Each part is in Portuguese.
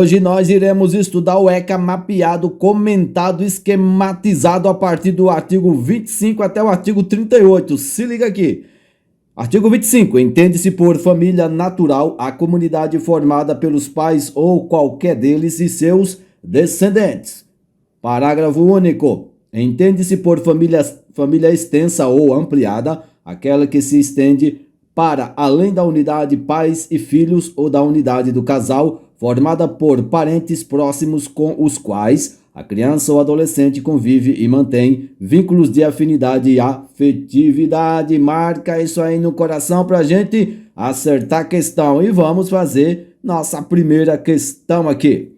Hoje nós iremos estudar o ECA mapeado, comentado, esquematizado a partir do artigo 25 até o artigo 38. Se liga aqui. Artigo 25. Entende-se por família natural a comunidade formada pelos pais ou qualquer deles e seus descendentes. Parágrafo único. Entende-se por família extensa ou ampliada aquela que se estende para além da unidade pais e filhos ou da unidade do casal, formada por parentes próximos com os quais a criança ou adolescente convive e mantém vínculos de afinidade e afetividade. Marca isso aí no coração para a gente acertar a questão. E vamos fazer nossa primeira questão aqui.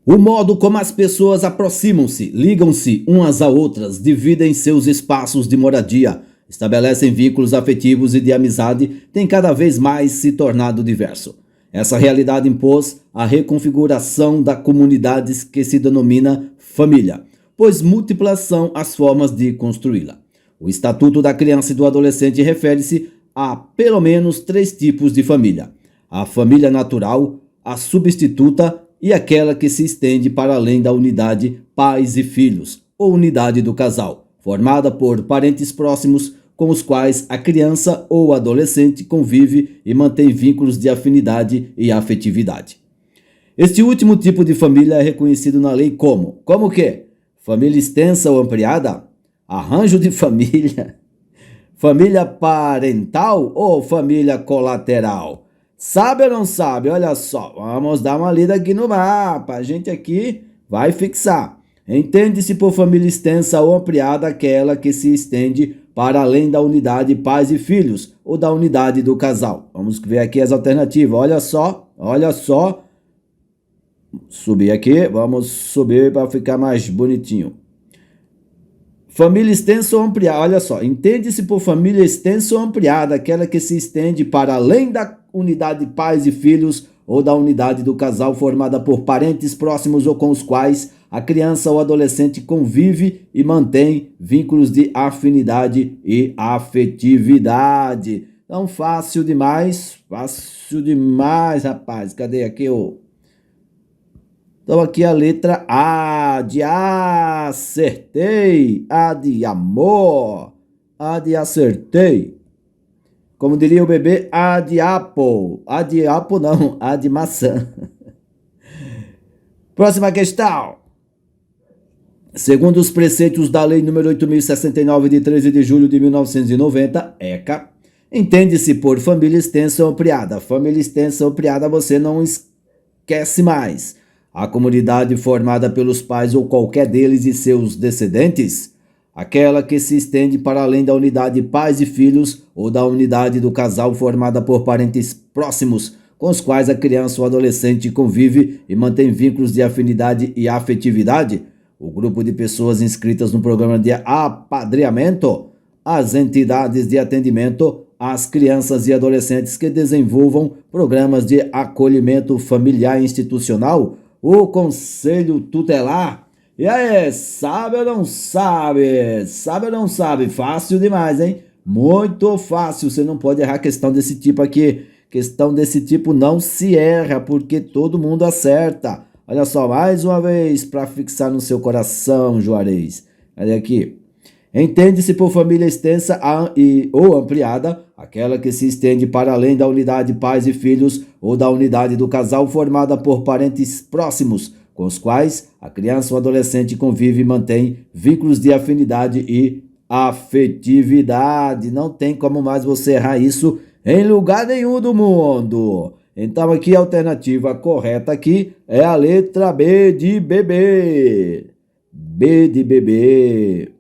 O modo como as pessoas aproximam-se, ligam-se umas a outras, dividem seus espaços de moradia, estabelecem vínculos afetivos e de amizade, tem cada vez mais se tornado diverso. Essa realidade impôs a reconfiguração da comunidade que se denomina família, pois múltiplas são as formas de construí-la. O Estatuto da Criança e do Adolescente refere-se a pelo menos 3 tipos de família: a família natural, a substituta e aquela que se estende para além da unidade pais e filhos, ou unidade do casal, formada por parentes próximos com os quais a criança ou adolescente convive e mantém vínculos de afinidade e afetividade. Este último tipo de família é reconhecido na lei como o quê? Família extensa ou ampliada? Arranjo de família? Família parental ou família colateral? Sabe ou não sabe? Olha só, vamos dar uma lida aqui no mapa. A gente aqui vai fixar. Entende-se por família extensa ou ampliada aquela que se estende para além da unidade pais e filhos ou da unidade do casal. Vamos ver aqui as alternativas. Olha só. Subir aqui, vamos subir para ficar mais bonitinho. Família extensa ou ampliada, olha só. Entende-se por família extensa ou ampliada aquela que se estende para além da unidade pais e filhos ou da unidade do casal formada por parentes próximos ou com os quais a criança ou adolescente convive e mantém vínculos de afinidade e afetividade. Então, fácil demais, rapaz. Cadê aqui o... Então, aqui a letra A de acertei, A de amor, A de acertei. Como diria o bebê, A de apple. A de apple não, A de maçã. Próxima questão. Segundo os preceitos da Lei nº 8.069, de 13 de julho de 1990, ECA, entende-se por família extensa ou ampliada. Família extensa ou ampliada você não esquece mais. A comunidade formada pelos pais ou qualquer deles e seus descendentes, aquela que se estende para além da unidade pais e filhos ou da unidade do casal formada por parentes próximos com os quais a criança ou adolescente convive e mantém vínculos de afinidade e afetividade, o grupo de pessoas inscritas no programa de apadrinhamento, as entidades de atendimento às crianças e adolescentes que desenvolvam programas de acolhimento familiar institucional, o Conselho Tutelar. E aí, sabe ou não sabe? Sabe ou não sabe? Fácil demais, hein? Muito fácil, você não pode errar questão desse tipo aqui. Questão desse tipo não se erra, porque todo mundo acerta. Olha só, mais uma vez, para fixar no seu coração, Juarez. Olha aqui. Entende-se por família extensa ou ampliada, aquela que se estende para além da unidade pais e filhos ou da unidade do casal formada por parentes próximos, com os quais a criança ou adolescente convive e mantém vínculos de afinidade e afetividade. Não tem como mais você errar isso em lugar nenhum do mundo. Então aqui a alternativa correta aqui é a letra B de bebê. B de bebê.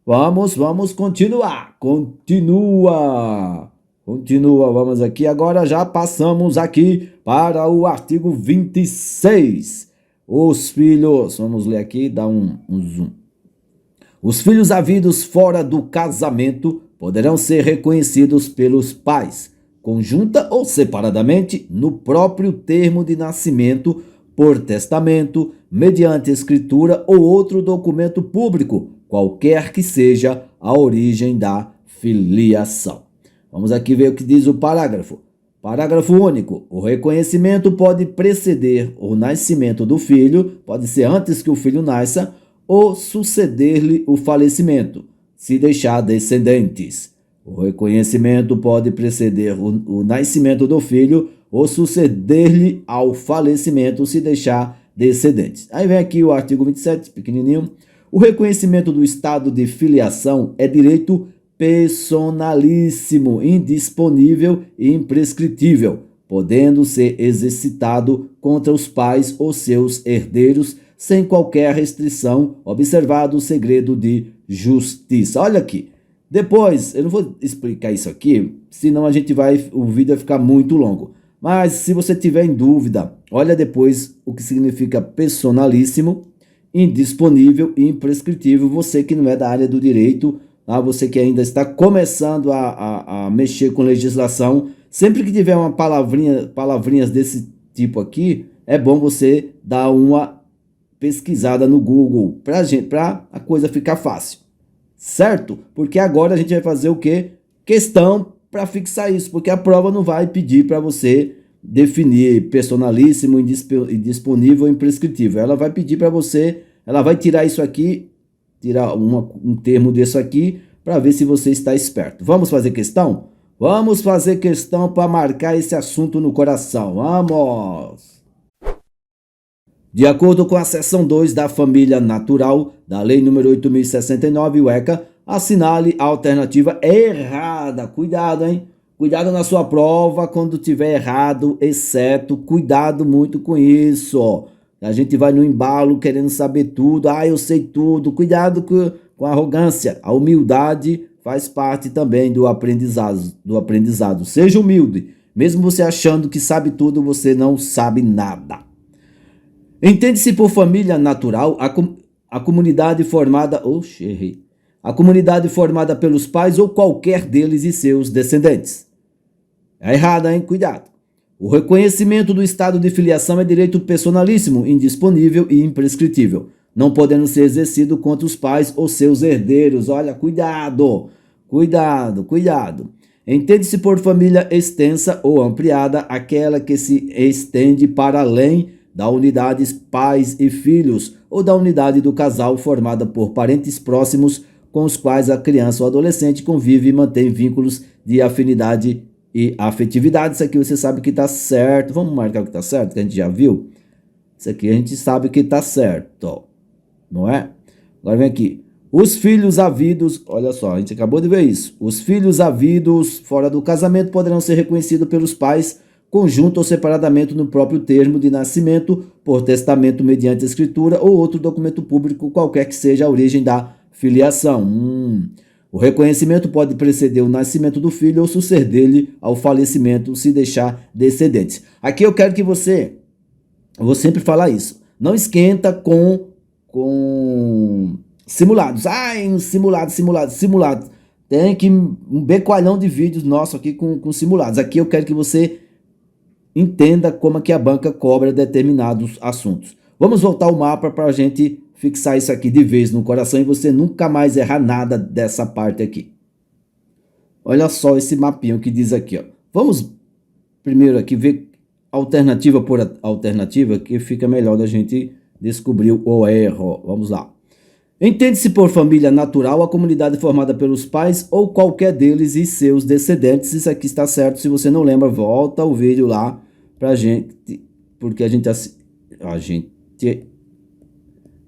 Vamos continuar. Continua, vamos aqui. Agora já passamos aqui para o artigo 26. Os filhos, vamos ler aqui, dá um zoom. Os filhos havidos fora do casamento poderão ser reconhecidos pelos pais, conjunta ou separadamente, no próprio termo de nascimento, por testamento, mediante escritura ou outro documento público, qualquer que seja a origem da filiação. Vamos aqui ver o que diz o parágrafo. Parágrafo único. O reconhecimento pode preceder o nascimento do filho, pode ser antes que o filho nasça, ou suceder-lhe o falecimento, se deixar descendentes. O reconhecimento pode preceder o nascimento do filho ou suceder-lhe ao falecimento, se deixar descendentes. Aí vem aqui o artigo 27, pequenininho. O reconhecimento do estado de filiação é direito personalíssimo, indisponível e imprescritível, podendo ser exercitado contra os pais ou seus herdeiros sem qualquer restrição, observado o segredo de justiça. Olha aqui. Depois, eu não vou explicar isso aqui, senão o vídeo vai ficar muito longo. Mas se você tiver em dúvida, olha depois o que significa personalíssimo, indisponível e imprescritível. Você que não é da área do direito, tá? Você que ainda está começando a mexer com legislação, sempre que tiver uma palavrinhas desse tipo aqui, é bom você dar uma pesquisada no Google para a coisa ficar fácil, certo? Porque agora a gente vai fazer o quê? Questão para fixar isso, porque a prova não vai pedir para você definir personalíssimo, indisponível e imprescritível. Ela vai pedir para você, ela vai tirar isso aqui, tirar um termo desse aqui, para ver se você está esperto. Vamos fazer questão? Vamos fazer questão para marcar esse assunto no coração. Vamos! De acordo com a seção 2 da família natural da Lei nº 8.069, o ECA, assinale a alternativa errada. Cuidado, hein? Cuidado na sua prova quando tiver errado, exceto, cuidado muito com isso, ó. A gente vai no embalo querendo saber tudo. Ah, eu sei tudo. Cuidado com a arrogância. A humildade faz parte também do aprendizado. Seja humilde. Mesmo você achando que sabe tudo, você não sabe nada. Entende-se por família natural a comunidade formada... errei. A comunidade formada pelos pais ou qualquer deles e seus descendentes. É errada, hein? Cuidado. O reconhecimento do estado de filiação é direito personalíssimo, indisponível e imprescritível, não podendo ser exercido contra os pais ou seus herdeiros. Olha, cuidado, cuidado, cuidado. Entende-se por família extensa ou ampliada aquela que se estende para além da unidade pais e filhos ou da unidade do casal formada por parentes próximos com os quais a criança ou adolescente convive e mantém vínculos de afinidade e afetividade. Isso aqui você sabe que está certo. Vamos marcar o que está certo, que a gente já viu. Isso aqui a gente sabe que está certo, não é? Agora vem aqui. Os filhos havidos, olha só, a gente acabou de ver isso. Os filhos havidos fora do casamento poderão ser reconhecidos pelos pais, conjunto ou separadamente no próprio termo de nascimento, por testamento mediante escritura ou outro documento público, qualquer que seja a origem da filiação. O reconhecimento pode preceder o nascimento do filho ou suceder-lhe ao falecimento, se deixar descendentes. Aqui eu quero que você, eu vou sempre falar isso, não esquenta com simulados. Ai, simulado. Tem que um becoalhão de vídeos nosso aqui com simulados. Aqui eu quero que você entenda como é que a banca cobra determinados assuntos. Vamos voltar ao mapa para a gente fixar isso aqui de vez no coração e você nunca mais errar nada dessa parte aqui. Olha só esse mapinho que diz aqui, ó. Vamos primeiro aqui ver alternativa por alternativa, que fica melhor da gente descobrir o erro. Vamos lá. Entende-se por família natural a comunidade formada pelos pais ou qualquer deles e seus descendentes. Isso aqui está certo. Se você não lembra, volta o vídeo lá pra gente, porque a gente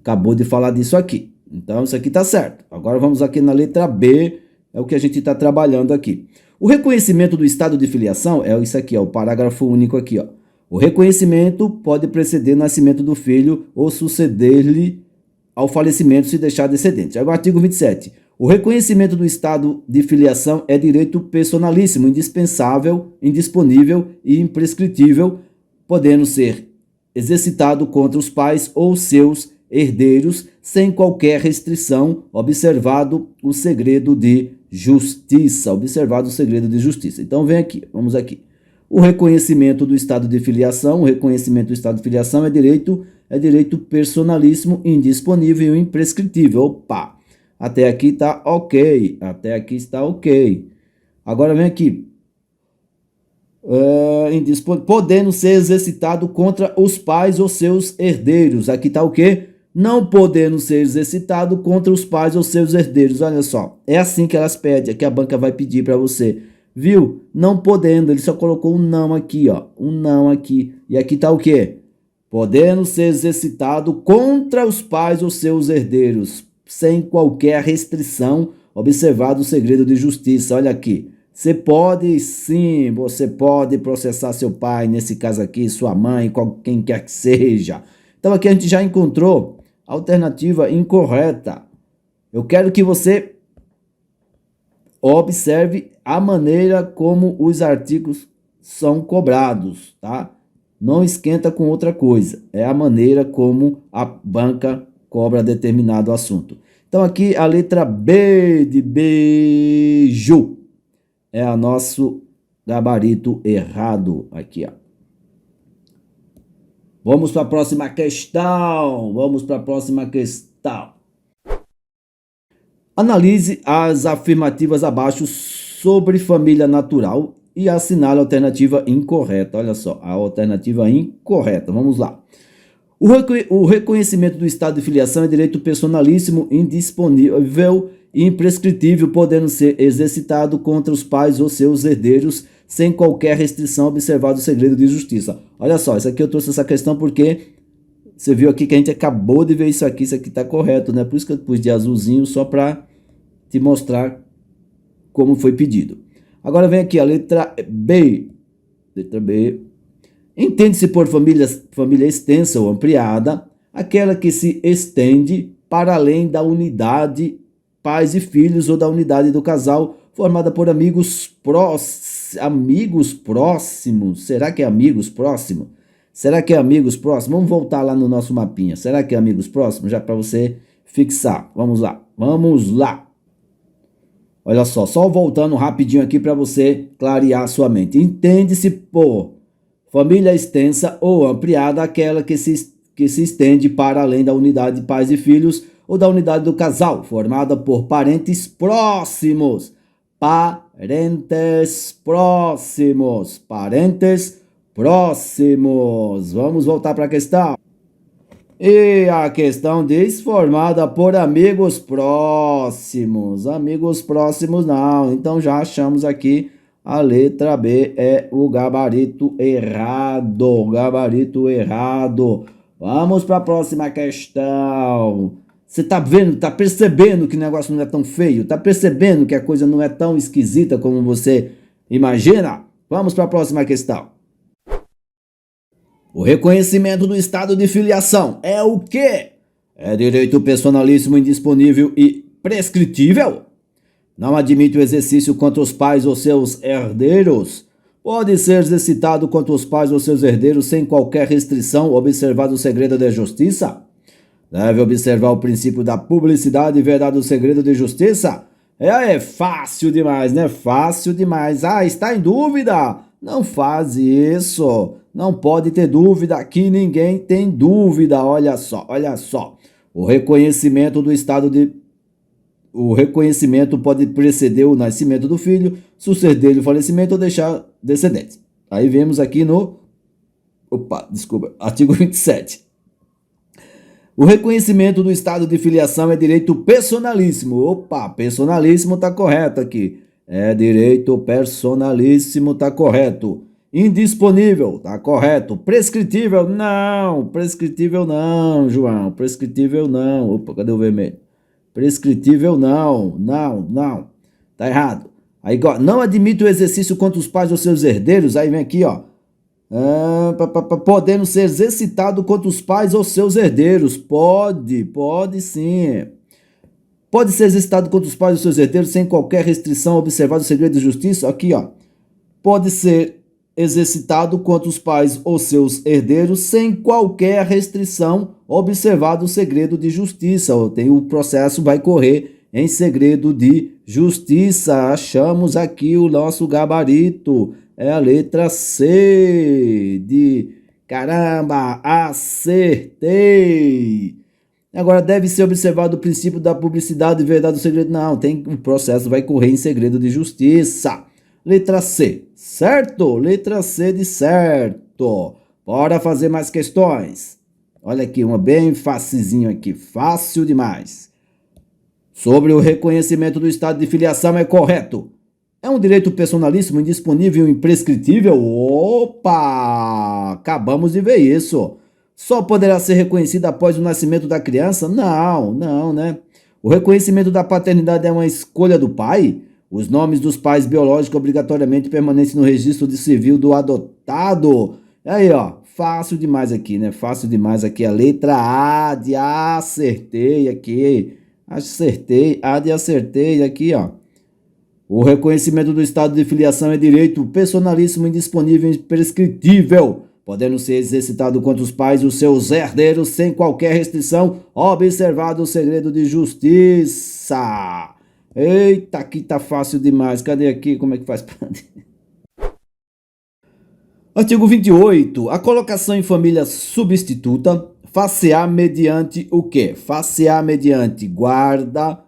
acabou de falar disso aqui. Então isso aqui está certo. Agora vamos aqui na letra B, é o que a gente está trabalhando aqui. O reconhecimento do estado de filiação é isso aqui, ó, o parágrafo único aqui, ó. O reconhecimento pode preceder o nascimento do filho ou suceder-lhe ao falecimento, se deixar descendente. Aí o artigo 27. O reconhecimento do estado de filiação é direito personalíssimo, indispensável, indisponível e imprescritível, podendo ser exercitado contra os pais ou seus herdeiros, sem qualquer restrição, observado o segredo de justiça. Observado o segredo de justiça. Então vem aqui, vamos aqui. O reconhecimento do estado de filiação, o reconhecimento do estado de filiação é direito personalíssimo, indisponível e imprescritível. Opa, até aqui está ok, até aqui está ok. Agora vem aqui. podendo ser exercitado contra os pais ou seus herdeiros. Aqui está o quê? Não podendo ser exercitado contra os pais ou seus herdeiros. Olha só, é assim que elas pedem, que a banca vai pedir para você. Viu? Não podendo, ele só colocou um não aqui, ó. Um não aqui. E aqui está o quê? Podendo ser exercitado contra os pais ou seus herdeiros, sem qualquer restrição, observado o segredo de justiça. Olha aqui. Você pode, sim, você pode processar seu pai, nesse caso aqui, sua mãe, quem quer que seja. Então aqui a gente já encontrou a alternativa incorreta. Eu quero que você observe a maneira como os artigos são cobrados, tá? Não esquenta com outra coisa. É a maneira como a banca cobra determinado assunto. Então aqui a letra B de beijo é o nosso gabarito errado aqui, ó. Vamos para a próxima questão. Analise as afirmativas abaixo sobre família natural e assinale a alternativa incorreta. Olha só, a alternativa incorreta. Vamos lá. O reconhecimento do estado de filiação é direito personalíssimo, indisponível e imprescritível, podendo ser exercitado contra os pais ou seus herdeiros, sem qualquer restrição, observado o segredo de justiça. Olha só, isso aqui eu trouxe essa questão porque você viu aqui que a gente acabou de ver isso aqui está correto, né? Por isso que eu pus de azulzinho, só para te mostrar como foi pedido. Agora vem aqui a letra B. Letra B. Entende-se por família extensa ou ampliada, aquela que se estende para além da unidade pais e filhos ou da unidade do casal, formada por amigos próximos. Será que é amigos próximos? Vamos voltar lá no nosso mapinha. Será que é amigos próximos? Já para você fixar. Vamos lá. Olha só voltando rapidinho aqui para você clarear a sua mente. Entende-se por família extensa ou ampliada, aquela que se estende para além da unidade de pais e filhos ou da unidade do casal, formada por parentes próximos. Vamos voltar para a questão. E a questão diz formada por amigos próximos. Amigos próximos não. Então já achamos aqui a letra B é o gabarito errado. Vamos para a próxima questão. Você tá vendo, tá percebendo que o negócio não é tão feio? Tá percebendo que a coisa não é tão esquisita como você imagina? Vamos para a próxima questão. O reconhecimento do estado de filiação é o quê? É direito personalíssimo, indisponível e prescritível? Não admite o exercício contra os pais ou seus herdeiros? Pode ser exercitado contra os pais ou seus herdeiros sem qualquer restrição, observado o segredo da justiça? Deve observar o princípio da publicidade e verdade do segredo de justiça? É fácil demais, né? Fácil demais. Ah, está em dúvida? Não faz isso. Não pode ter dúvida. Aqui ninguém tem dúvida. Olha só. O reconhecimento do estado de... O reconhecimento pode preceder o nascimento do filho, suceder o falecimento ou deixar descendentes. Aí vemos aqui no... artigo 27. O reconhecimento do estado de filiação é direito personalíssimo. Personalíssimo tá correto aqui. É direito personalíssimo, tá correto. Indisponível, tá correto. Prescritível, não. Prescritível não, João. Prescritível não. Cadê o vermelho? Prescritível não. Tá errado. Aí, não admite o exercício contra os pais ou seus herdeiros. Aí vem aqui, ó. Podendo ser exercitado contra os pais ou seus herdeiros. Pode sim. Pode ser exercitado contra os pais ou seus herdeiros sem qualquer restrição, observado o segredo de justiça. Aqui, ó. Pode ser exercitado contra os pais ou seus herdeiros sem qualquer restrição, observado o segredo de justiça. O processo vai correr em segredo de justiça. Achamos aqui o nosso gabarito. É a letra C de caramba, acertei. Agora deve ser observado o princípio da publicidade e verdade do segredo. Não, o processo vai correr em segredo de justiça. Letra C. certo? Letra C de certo. Bora fazer mais questões. Olha aqui, uma bem facizinho aqui, fácil demais. Sobre o reconhecimento do estado de filiação é correto. É um direito personalíssimo, indisponível e imprescritível? Opa! Acabamos de ver isso. Só poderá ser reconhecido após o nascimento da criança? Não, né? O reconhecimento da paternidade é uma escolha do pai? Os nomes dos pais biológicos obrigatoriamente permanecem no registro de civil do adotado. Aí, ó, fácil demais aqui, né? Fácil demais aqui. A letra A de acertei aqui. Acertei, A de acertei aqui, ó. O reconhecimento do estado de filiação é direito personalíssimo, indisponível e imprescritível, podendo ser exercitado contra os pais e os seus herdeiros sem qualquer restrição, observado o segredo de justiça. Eita, aqui tá fácil demais. Cadê aqui? Como é que faz pra... Artigo 28. A colocação em família substituta far-se-á mediante o quê? Far-se-á mediante guarda,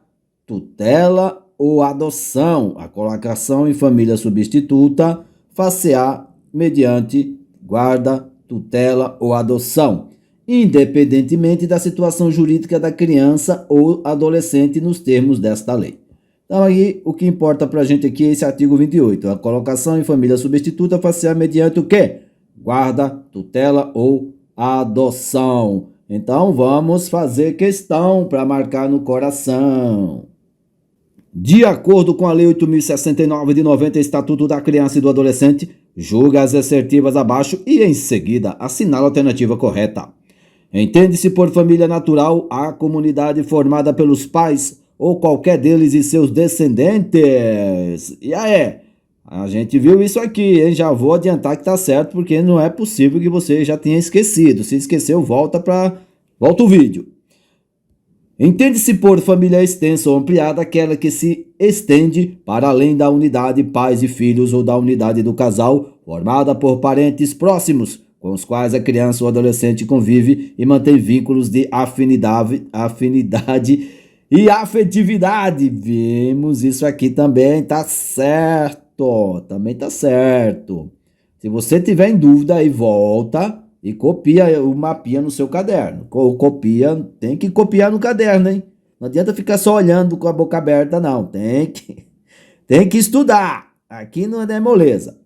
tutela ou adoção. A colocação em família substituta far-se-á mediante guarda, tutela ou adoção, independentemente da situação jurídica da criança ou adolescente nos termos desta lei. Então aí o que importa pra gente aqui é esse artigo 28. A colocação em família substituta far-se-á mediante o quê? Guarda, tutela ou adoção. Então vamos fazer questão para marcar no coração. De acordo com a Lei 8.069 de 90, Estatuto da Criança e do Adolescente, julga as assertivas abaixo e, em seguida, assinala a alternativa correta. Entende-se por família natural a comunidade formada pelos pais ou qualquer deles e seus descendentes. E aí, a gente viu isso aqui, hein? Já vou adiantar que tá certo, porque não é possível que você já tenha esquecido. Se esqueceu, volta o vídeo. Entende-se por família extensa ou ampliada aquela que se estende para além da unidade pais e filhos ou da unidade do casal, formada por parentes próximos, com os quais a criança ou adolescente convive e mantém vínculos de afinidade e afetividade. Vimos isso aqui também, tá certo. Também tá certo. Se você tiver em dúvida, aí volta e copia o mapinha no seu caderno. Tem que copiar no caderno, hein? Não adianta ficar só olhando com a boca aberta, não. Tem que estudar. Aqui não é moleza.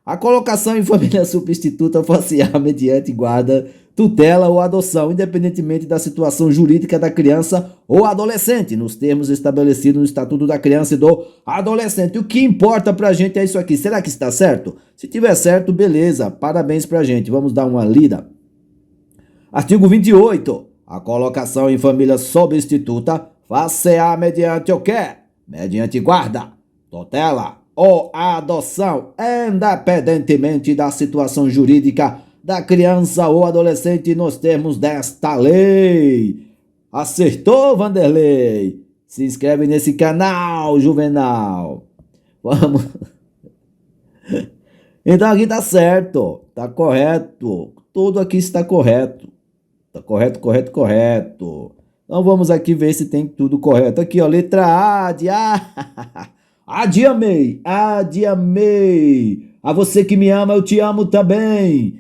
A colocação em família substituta far-se-á mediante guarda, tutela ou adoção, independentemente da situação jurídica da criança ou adolescente, nos termos estabelecidos no Estatuto da Criança e do Adolescente. O que importa pra gente é isso aqui. Será que está certo? Se tiver certo, beleza. Parabéns pra gente. Vamos dar uma lida. Artigo 28. A colocação em família substituta far-se-á mediante o quê? Mediante guarda, tutela ou adoção, independentemente da situação jurídica da criança ou adolescente nos termos desta lei. Acertou, Vanderlei? Se inscreve nesse canal, Juvenal. Vamos. Então aqui tá certo, tá correto. Tudo aqui está correto. Tá correto. Então vamos aqui ver se tem tudo correto. Aqui, ó, letra A de A. A de amei. A você que me ama, eu te amo também.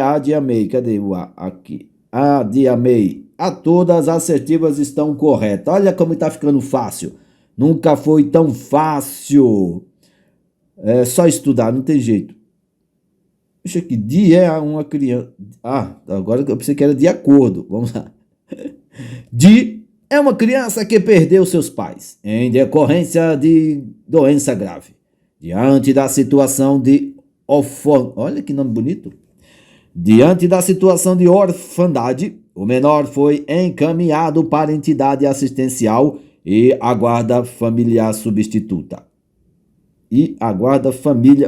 A de amei. Cadê o A? Aqui. A de amei. A todas as assertivas estão corretas. Olha como tá ficando fácil. Nunca foi tão fácil. É só estudar, não tem jeito. Puxa, que de é uma criança. Agora eu pensei que era de acordo. Vamos lá. De é uma criança que perdeu seus pais em decorrência de doença grave. Diante da situação de Olha que nome bonito. Diante da situação de orfandade, o menor foi encaminhado para entidade assistencial e a guarda familiar substituta.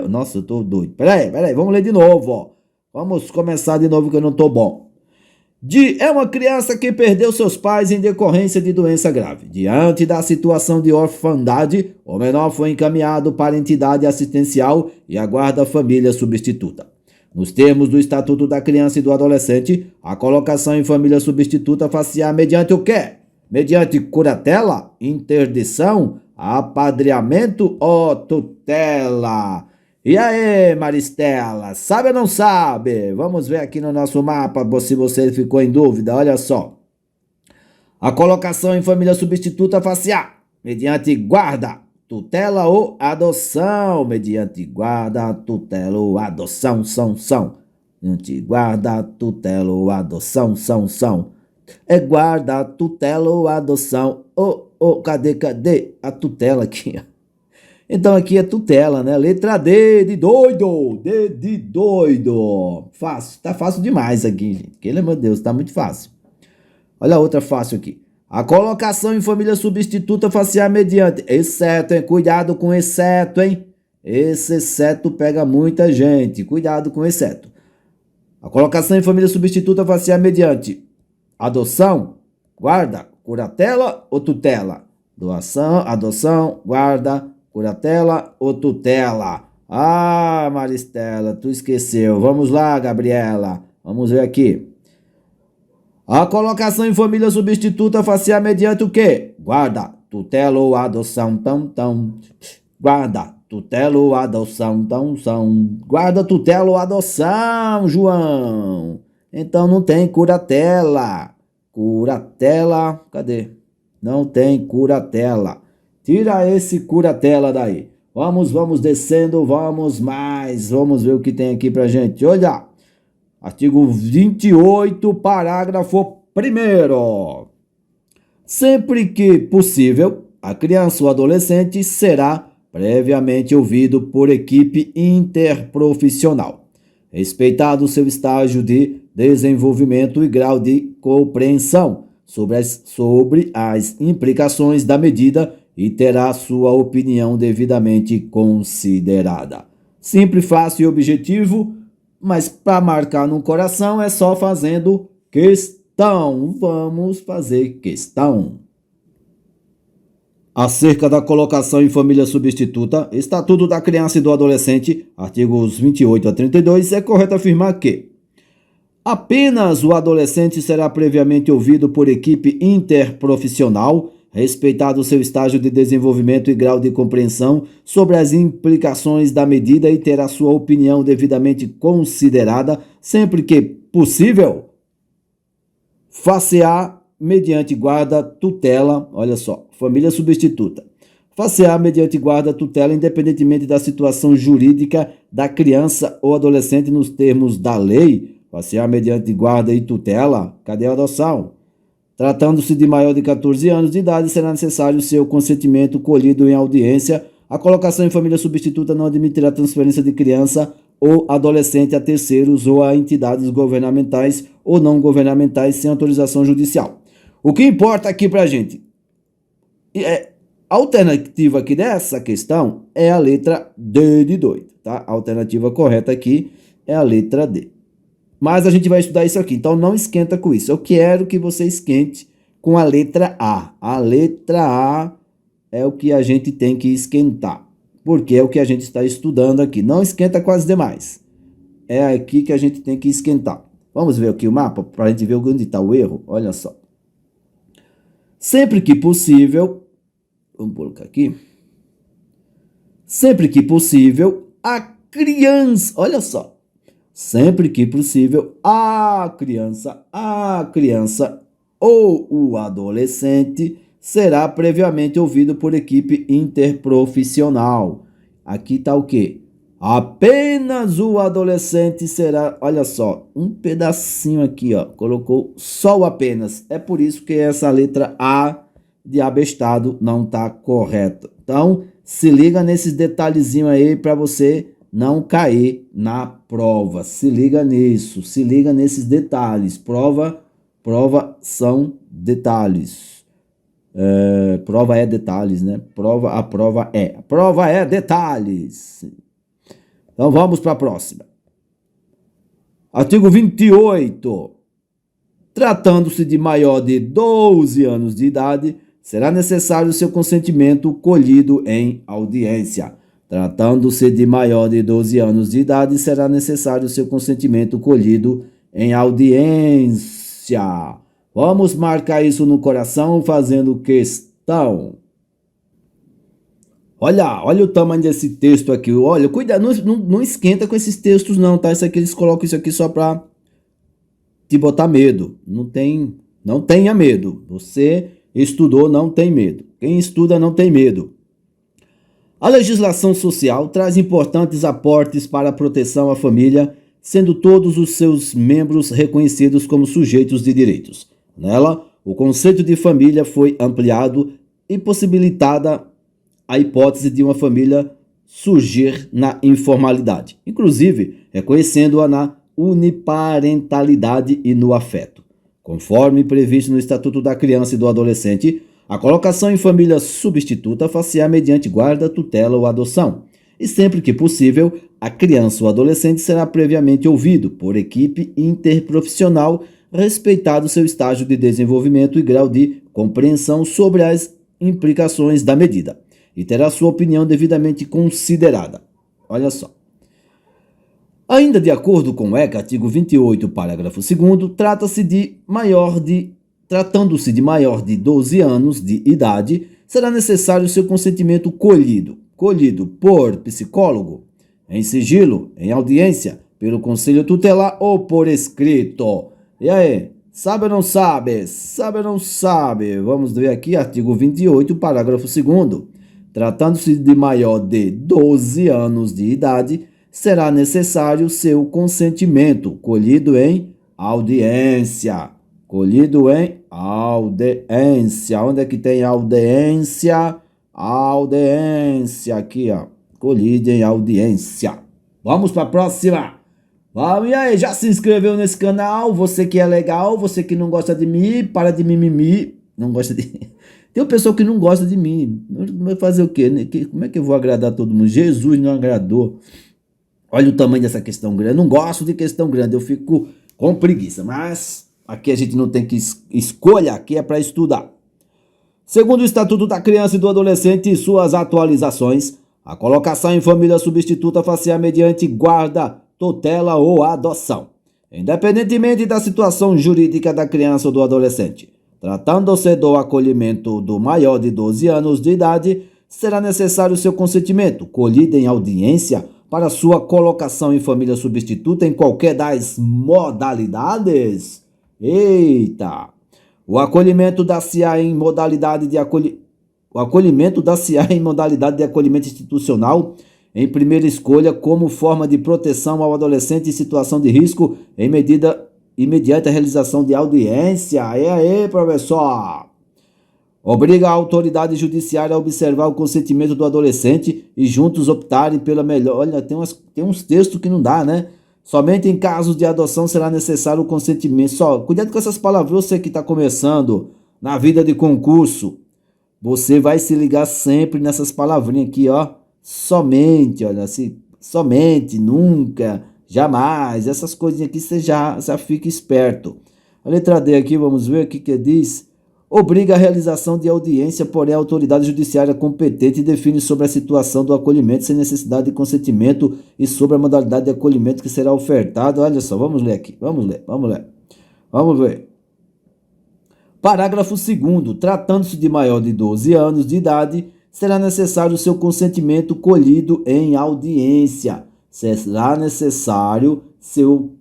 Nossa, eu tô doido. Peraí, vamos ler de novo, ó. Vamos começar de novo que eu não tô bom. É uma criança que perdeu seus pais em decorrência de doença grave. Diante da situação de orfandade, o menor foi encaminhado para entidade assistencial e a guarda família substituta. Nos termos do Estatuto da Criança e do Adolescente, a colocação em família substituta far-se-á mediante o quê? Mediante curatela, interdição, apadreamento ou tutela. E aí, Maristela, sabe ou não sabe? Vamos ver aqui no nosso mapa se você ficou em dúvida. Olha só. A colocação em família substituta facial, mediante guarda, tutela ou adoção. Mediante guarda, tutela ou adoção, são. Mediante guarda, tutela ou adoção, são. É guarda, tutela ou adoção. Cadê a tutela aqui? Então aqui é tutela, né? Letra D de doido. D de doido. Fácil. Tá fácil demais aqui, gente. Pelo amor de Deus, tá muito fácil. Olha a outra fácil aqui. A colocação em família substituta facial mediante exceto, hein? Cuidado com exceto, hein? Esse exceto pega muita gente. Cuidado com exceto. A colocação em família substituta facial mediante adoção, guarda, curatela ou tutela? Doação, adoção, guarda, curatela ou tutela? Ah, Maristela, tu esqueceu. Vamos lá, Gabriela. Vamos ver aqui. A colocação em família substituta facial mediante o quê? Guarda, tutela ou adoção, Guarda, tutela ou adoção, Guarda, tutela ou adoção, João. Então não tem curatela. Curatela, cadê? Não tem curatela. Tira esse curatela daí. Vamos descendo, vamos mais. Vamos ver o que tem aqui pra gente. Olha, artigo 28, parágrafo 1º. Sempre que possível, a criança ou adolescente será previamente ouvido por equipe interprofissional, respeitado seu estágio de desenvolvimento e grau de compreensão sobre as implicações da medida e terá sua opinião devidamente considerada. Simples, fácil e objetivo, mas para marcar no coração é só fazendo questão. Vamos fazer questão. Acerca da colocação em família substituta, Estatuto da Criança e do Adolescente, artigos 28 a 32, é correto afirmar que apenas o adolescente será previamente ouvido por equipe interprofissional, respeitado seu estágio de desenvolvimento e grau de compreensão sobre as implicações da medida e terá sua opinião devidamente considerada, sempre que possível, facear mediante guarda, tutela, olha só, família substituta. Facear mediante guarda, tutela, independentemente da situação jurídica da criança ou adolescente nos termos da lei. Facear mediante guarda e tutela, cadê a adoção? Tratando-se de maior de 14 anos de idade, será necessário seu consentimento colhido em audiência. A colocação em família substituta não admitirá transferência de criança ou adolescente a terceiros ou a entidades governamentais ou não governamentais sem autorização judicial. O que importa aqui pra gente? A alternativa aqui dessa questão é a letra D de doido, tá? A alternativa correta aqui é a letra D. Mas a gente vai estudar isso aqui, então não esquenta com isso. Eu quero que você esquente com a letra A. A letra A é o que a gente tem que esquentar, porque é o que a gente está estudando aqui. Não esquenta com as demais. É aqui que a gente tem que esquentar. Vamos ver aqui o mapa para a gente ver onde está o erro. Olha só. Sempre que possível, vamos colocar aqui. Sempre que possível, a criança, olha só. Sempre que possível, a criança ou o adolescente será previamente ouvido por equipe interprofissional. Aqui está o quê? Apenas o adolescente será, olha só, um pedacinho aqui, ó, colocou só o apenas. É por isso que essa letra A de abestado não está correta. Então, se liga nesses detalhezinhos aí para você não cair na prova. Se liga nisso, se liga nesses detalhes. Prova são detalhes. Prova é detalhes, né? A prova é detalhes. Então vamos para a próxima. Artigo 28. Tratando-se de maior de 12 anos de idade, será necessário seu consentimento colhido em audiência. Tratando-se de maior de 12 anos de idade, será necessário seu consentimento colhido em audiência. Vamos marcar isso no coração fazendo questão. Olha o tamanho desse texto aqui. Olha, cuidado, não esquenta com esses textos não, tá? Isso aqui eles colocam isso aqui só para te botar medo. Não tenha medo. Você estudou, não tem medo. Quem estuda não tem medo. A legislação social traz importantes aportes para a proteção à família, sendo todos os seus membros reconhecidos como sujeitos de direitos. Nela, o conceito de família foi ampliado e possibilitada a hipótese de uma família surgir na informalidade, inclusive reconhecendo-a na uniparentalidade e no afeto. Conforme previsto no Estatuto da Criança e do Adolescente, a colocação em família substituta far-se-á mediante guarda, tutela ou adoção, e sempre que possível, a criança ou adolescente será previamente ouvido por equipe interprofissional, respeitado seu estágio de desenvolvimento e grau de compreensão sobre as implicações da medida, e terá sua opinião devidamente considerada. Olha só. Ainda de acordo com o ECA, artigo 28, parágrafo 2º, tratando-se de maior de 12 anos de idade, será necessário seu consentimento colhido por psicólogo, em sigilo, em audiência, pelo conselho tutelar ou por escrito. E aí, sabe ou não sabe? Sabe ou não sabe? Vamos ver aqui, artigo 28, parágrafo 2º. Tratando-se de maior de 12 anos de idade, será necessário seu consentimento, colhido em audiência. Colhido em audiência. Onde é que tem audiência? Audiência, aqui, ó. Colhido em audiência. Vamos para a próxima. Vamos, e aí, já se inscreveu nesse canal? Você que é legal, você que não gosta de mim, para de mimimi. Não gosta de... Tem uma pessoa que não gosta de mim. Vai fazer o quê? Como é que eu vou agradar todo mundo? Jesus não agradou. Olha o tamanho dessa questão grande. Eu não gosto de questão grande, eu fico com preguiça. Mas aqui a gente não tem que escolha, aqui é para estudar. Segundo o Estatuto da Criança e do Adolescente e suas atualizações, a colocação em família substituta far-se-á mediante guarda, tutela ou adoção, independentemente da situação jurídica da criança ou do adolescente. Tratando-se do acolhimento do maior de 12 anos de idade, será necessário seu consentimento, colhido em audiência, para sua colocação em família substituta em qualquer das modalidades. Eita! O acolhimento dar-se-á em modalidade de acolhimento institucional em primeira escolha como forma de proteção ao adolescente em situação de risco em medida imediata realização de audiência. E aí, professor? Obriga a autoridade judiciária a observar o consentimento do adolescente e juntos optarem pela melhor... Olha, tem uns textos que não dá, né? Somente em casos de adoção será necessário o consentimento. Só, cuidado com essas palavras, você que está começando na vida de concurso. Você vai se ligar sempre nessas palavrinhas aqui, ó. Somente, olha assim, somente, nunca, jamais. Essas coisinhas aqui você já fica esperto. A letra D aqui, vamos ver o que diz. Obriga a realização de audiência, porém a autoridade judiciária competente define sobre a situação do acolhimento sem necessidade de consentimento e sobre a modalidade de acolhimento que será ofertado. Olha só, vamos ler aqui, vamos ver. Parágrafo 2º. Tratando-se de maior de 12 anos de idade, será necessário seu consentimento colhido em audiência. Será necessário seu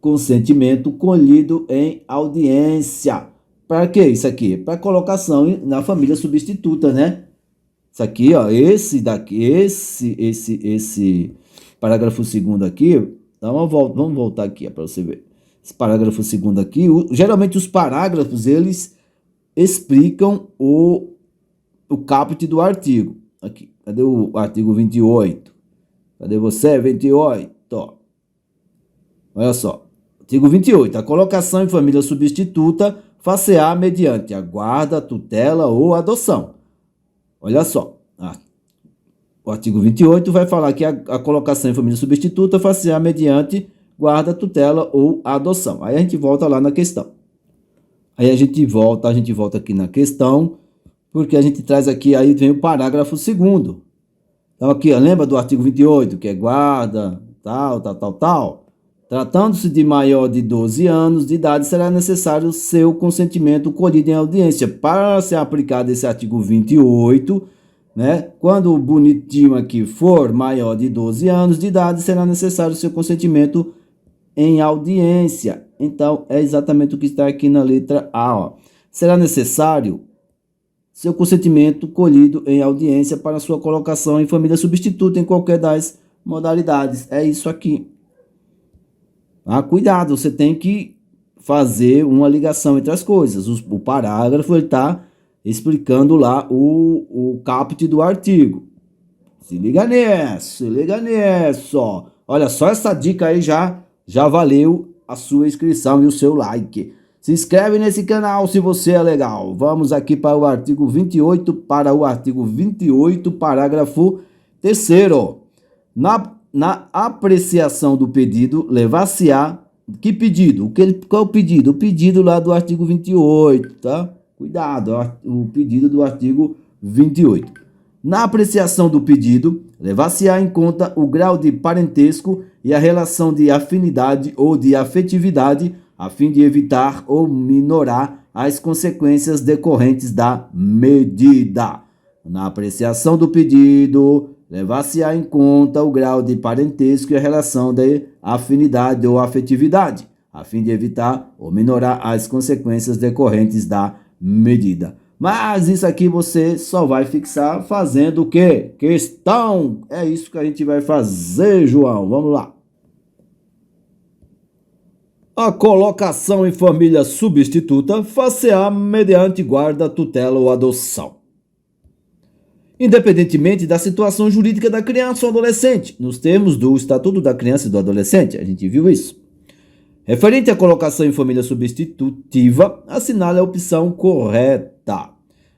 consentimento colhido em audiência. Para que isso aqui? Para colocação na família substituta, né? Isso aqui, ó, esse parágrafo 2º aqui, vamos voltar aqui para você ver. Esse parágrafo 2º aqui, geralmente os parágrafos, eles explicam o caput do artigo. Aqui, cadê o artigo 28? Cadê você, 28? Olha só, artigo 28, a colocação em família substituta far-se-á mediante a guarda, tutela ou adoção. Olha só, o artigo 28 vai falar que a colocação em família substituta far-se-á mediante guarda, tutela ou adoção. Aí a gente volta lá na questão. Aí a gente volta aqui na questão, porque a gente traz aqui, aí vem o parágrafo 2º. Então aqui, ó, lembra do artigo 28, que é guarda, tal. Tratando-se de maior de 12 anos de idade, será necessário seu consentimento colhido em audiência. Para ser aplicado esse artigo 28, né? Quando o bonitinho aqui for maior de 12 anos de idade, será necessário seu consentimento em audiência. Então, é exatamente o que está aqui na letra A, ó. Será necessário seu consentimento colhido em audiência para sua colocação em família substituta em qualquer das modalidades. É isso aqui. Ah, cuidado, você tem que fazer uma ligação entre as coisas. O parágrafo está explicando lá o caput do artigo. Se liga nisso, se liga nisso. Olha, só essa dica aí já valeu a sua inscrição e o seu like. Se inscreve nesse canal se você é legal. Vamos aqui para o artigo 28, parágrafo 3º. Na apreciação do pedido, levar-se-á... Que pedido? Qual é o pedido? O pedido lá do artigo 28, tá? Cuidado, o pedido do artigo 28. Na apreciação do pedido, levar-se-á em conta o grau de parentesco e a relação de afinidade ou de afetividade, a fim de evitar ou minorar as consequências decorrentes da medida. Na apreciação do pedido, levar-se-á em conta o grau de parentesco e a relação de afinidade ou afetividade, a fim de evitar ou minorar as consequências decorrentes da medida. Mas isso aqui você só vai fixar fazendo o quê? Questão! É isso que a gente vai fazer, João. Vamos lá. A colocação em família substituta far-se-á mediante guarda, tutela ou adoção, independentemente da situação jurídica da criança ou adolescente, nos termos do Estatuto da Criança e do Adolescente. A gente viu isso. Referente à colocação em família substitutiva, assinale a opção correta.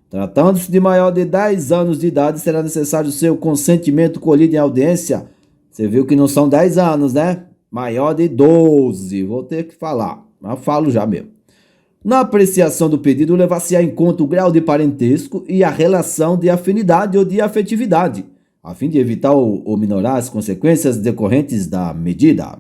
Tratando-se de maior de 10 anos de idade, será necessário seu consentimento colhido em audiência. Você viu que não são 10 anos, né? Maior de 12. Vou ter que falar, mas falo já mesmo. Na apreciação do pedido, levar-se-á em conta o grau de parentesco e a relação de afinidade ou de afetividade, a fim de evitar ou minorar as consequências decorrentes da medida.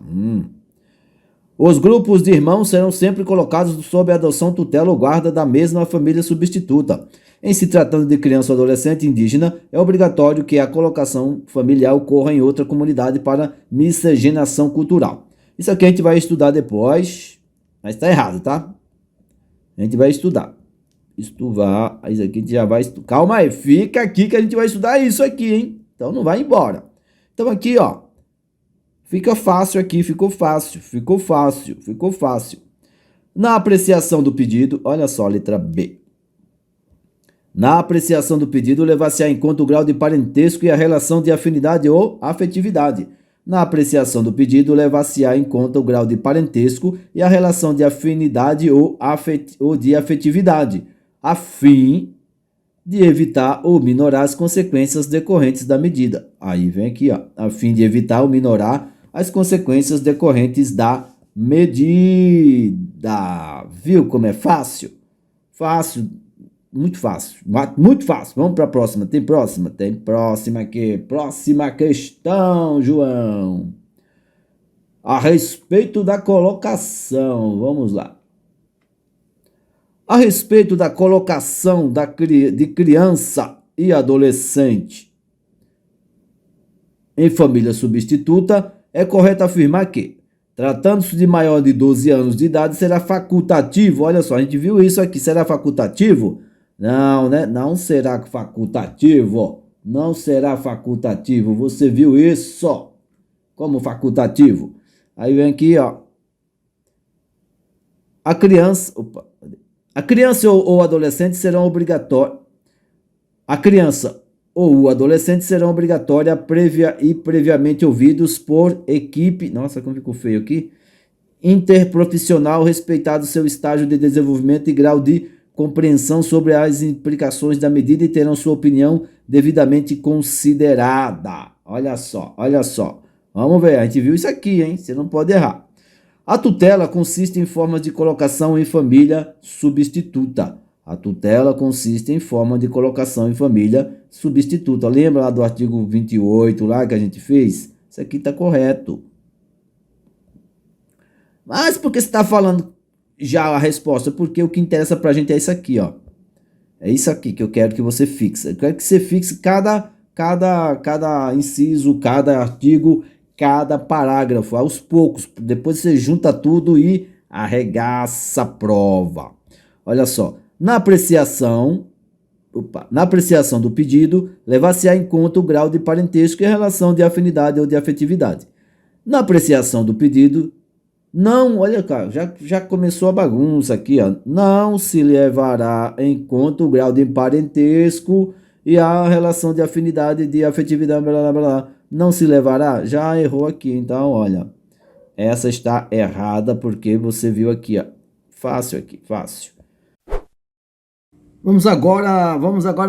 Os grupos de irmãos serão sempre colocados sob a adoção, tutela ou guarda da mesma família substituta. Em se tratando de criança ou adolescente indígena, é obrigatório que a colocação familiar ocorra em outra comunidade para miscigenação cultural. Isso aqui a gente vai estudar depois, mas está errado, tá? A gente vai estudar. Estudar, isso aqui a gente já vai estudar. Calma aí, fica aqui que a gente vai estudar isso aqui, hein? Então não vai embora. Então aqui, ó. Fica fácil aqui, ficou fácil. Na apreciação do pedido, olha só, letra B. Na apreciação do pedido, levar-se-á em conta o grau de parentesco e a relação de afinidade ou afetividade. Na apreciação do pedido, levar-se-á em conta o grau de parentesco e a relação de afinidade ou de afetividade, a fim de evitar ou minorar as consequências decorrentes da medida. Aí vem aqui, ó, a fim de evitar ou minorar as consequências decorrentes da medida. Viu como é fácil? Fácil. Muito fácil, muito fácil. Vamos para a próxima. Tem próxima? Tem próxima aqui. Próxima questão, João. A respeito da colocação. Vamos lá. A respeito da colocação de criança e adolescente em família substituta, é correto afirmar que, tratando-se de maior de 12 anos de idade, será facultativo. Olha só, a gente viu isso aqui. Será facultativo? Não, né? Não será facultativo. Não será facultativo. Você viu isso como facultativo? Aí vem aqui, ó. A criança ou adolescente serão obrigatórios. A criança ou o adolescente serão obrigatórios previamente ouvidos por equipe. Nossa, como ficou feio aqui. Interprofissional, respeitado seu estágio de desenvolvimento e grau de compreensão sobre as implicações da medida e terão sua opinião devidamente considerada. Olha só. Vamos ver, a gente viu isso aqui, hein? Você não pode errar. A tutela consiste em forma de colocação em família substituta. Lembra lá do artigo 28 lá que a gente fez? Isso aqui está correto. Mas por que você está falando já a resposta? Porque o que interessa pra gente é isso aqui, ó. É isso aqui que eu quero que você fixe. Eu quero que você fixe cada inciso, cada artigo, cada parágrafo, aos poucos. Depois você junta tudo e arregaça a prova. Olha só, na apreciação do pedido, levar-se-á em conta o grau de parentesco e a relação de afinidade ou de afetividade. Na apreciação do pedido, não, olha, cara, já começou a bagunça aqui, ó. Não se levará em conta o grau de parentesco e a relação de afinidade e de afetividade, blá, blá, blá, blá. Não se levará? Já errou aqui, então, olha. Essa está errada porque você viu aqui, ó. Fácil aqui, fácil. Vamos agora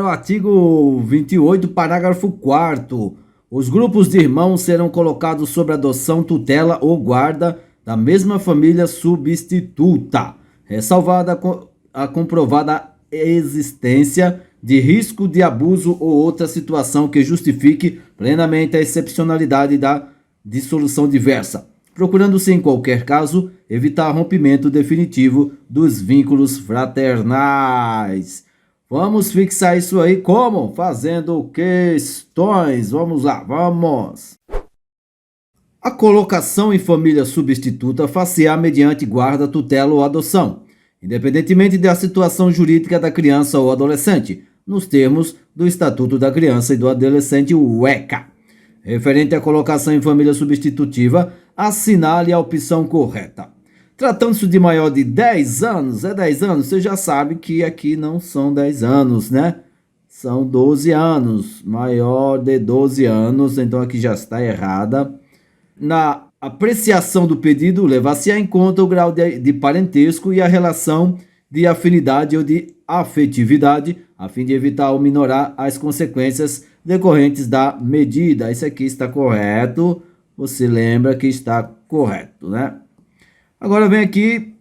ao artigo 28, parágrafo 4º. Os grupos de irmãos serão colocados sob adoção, tutela ou guarda da mesma família substituta, ressalvada a comprovada existência de risco de abuso ou outra situação que justifique plenamente a excepcionalidade da dissolução diversa, procurando-se em qualquer caso evitar rompimento definitivo dos vínculos fraternais. Vamos fixar isso aí como? Fazendo questões. Vamos lá, vamos. A colocação em família substituta far-se-á mediante guarda, tutela ou adoção, independentemente da situação jurídica da criança ou adolescente, nos termos do Estatuto da Criança e do Adolescente, o ECA. Referente à colocação em família substitutiva, assinale a opção correta. Tratando-se de maior de 10 anos, 10 anos, você já sabe que aqui não são 10 anos, né? São 12 anos, maior de 12 anos, então aqui já está errada. Na apreciação do pedido, levar-se-á em conta o grau de parentesco e a relação de afinidade ou de afetividade, a fim de evitar ou minorar as consequências decorrentes da medida. Isso aqui está correto, você lembra que está correto, né? Agora vem aqui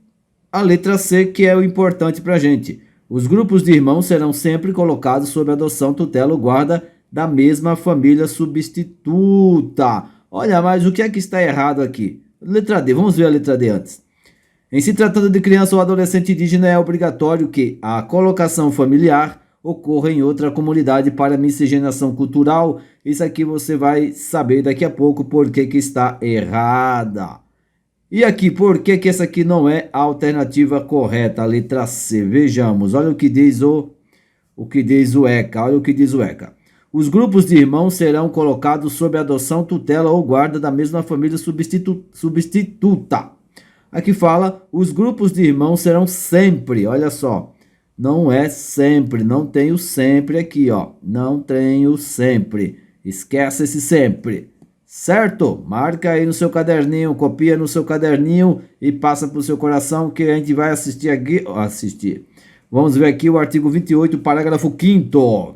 a letra C, que é o importante para a gente. Os grupos de irmãos serão sempre colocados sob adoção, tutela ou guarda da mesma família substituta. Olha, mas o que é que está errado aqui? Letra D, vamos ver a letra D antes. Em se tratando de criança ou adolescente indígena, é obrigatório que a colocação familiar ocorra em outra comunidade para miscigenação cultural. Isso aqui você vai saber daqui a pouco por que está errada. E aqui, por que essa aqui não é a alternativa correta, a letra C? Vejamos, olha o que diz o ECA, olha o que diz o ECA. Os grupos de irmãos serão colocados sob adoção, tutela ou guarda da mesma família substituta. Aqui fala, os grupos de irmãos serão sempre, olha só, não é sempre, não tem o sempre aqui, ó, não tem o sempre, esquece esse sempre. Certo? Marca aí no seu caderninho, copia no seu caderninho e passa para o seu coração que a gente vai assistir aqui. Vamos ver aqui o artigo 28, parágrafo 5º.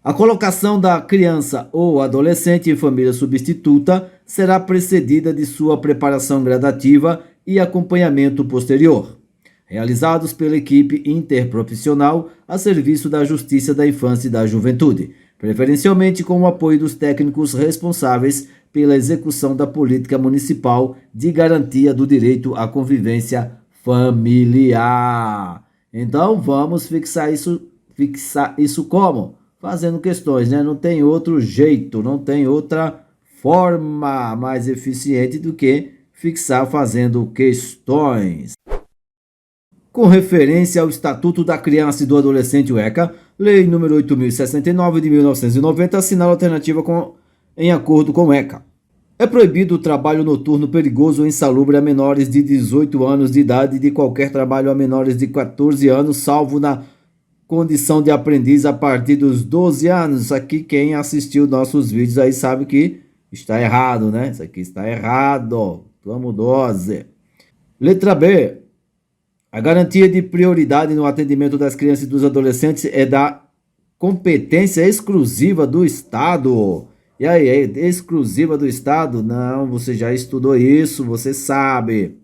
A colocação da criança ou adolescente em família substituta será precedida de sua preparação gradativa e acompanhamento posterior, realizados pela equipe interprofissional a serviço da Justiça da Infância e da Juventude, preferencialmente com o apoio dos técnicos responsáveis pela execução da política municipal de garantia do direito à convivência familiar. Então, vamos fixar isso como? Fazendo questões, né? Não tem outro jeito, não tem outra forma mais eficiente do que fixar fazendo questões. Com referência ao Estatuto da Criança e do Adolescente, o ECA, Lei nº 8.069 de 1990, assinala a alternativa em acordo com o ECA. É proibido o trabalho noturno perigoso ou insalubre a menores de 18 anos de idade e de qualquer trabalho a menores de 14 anos, salvo na condição de aprendiz a partir dos 12 anos. Aqui quem assistiu nossos vídeos aí sabe que está errado, né? Isso aqui está errado. Vamos 12. Letra B. A garantia de prioridade no atendimento das crianças e dos adolescentes é da competência exclusiva do Estado. E aí, é exclusiva do Estado? Não, você já estudou isso, você sabe.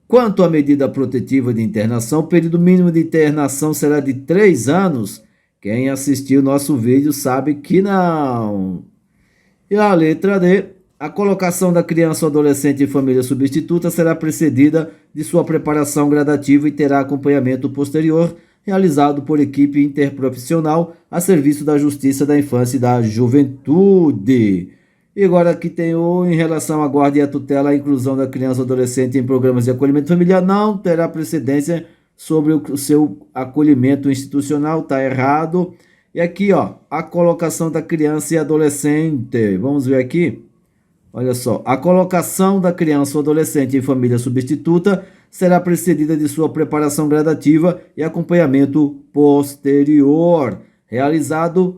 Quanto à medida protetiva de internação, o período mínimo de internação será de 3 anos. Quem assistiu nosso vídeo sabe que não. E a letra D. A colocação da criança ou adolescente em família substituta será precedida de sua preparação gradativa e terá acompanhamento posterior, realizado por equipe interprofissional a serviço da Justiça da Infância e da Juventude. E agora aqui tem em relação à guarda e à tutela, a inclusão da criança ou adolescente em programas de acolhimento familiar não terá precedência sobre o seu acolhimento institucional, tá errado. E aqui, ó, a colocação da criança e adolescente, vamos ver aqui, olha só, a colocação da criança ou adolescente em família substituta será precedida de sua preparação gradativa e acompanhamento posterior, realizados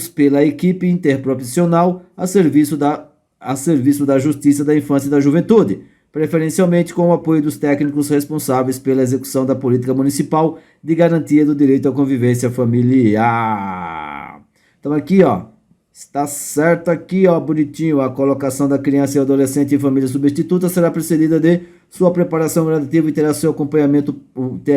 pela equipe interprofissional a serviço da Justiça da Infância e da Juventude, preferencialmente com o apoio dos técnicos responsáveis pela execução da política municipal de garantia do direito à convivência familiar. Então aqui, ó, está certo aqui, ó, bonitinho, a colocação da criança e adolescente em família substituta será precedida de sua preparação gradativa e terá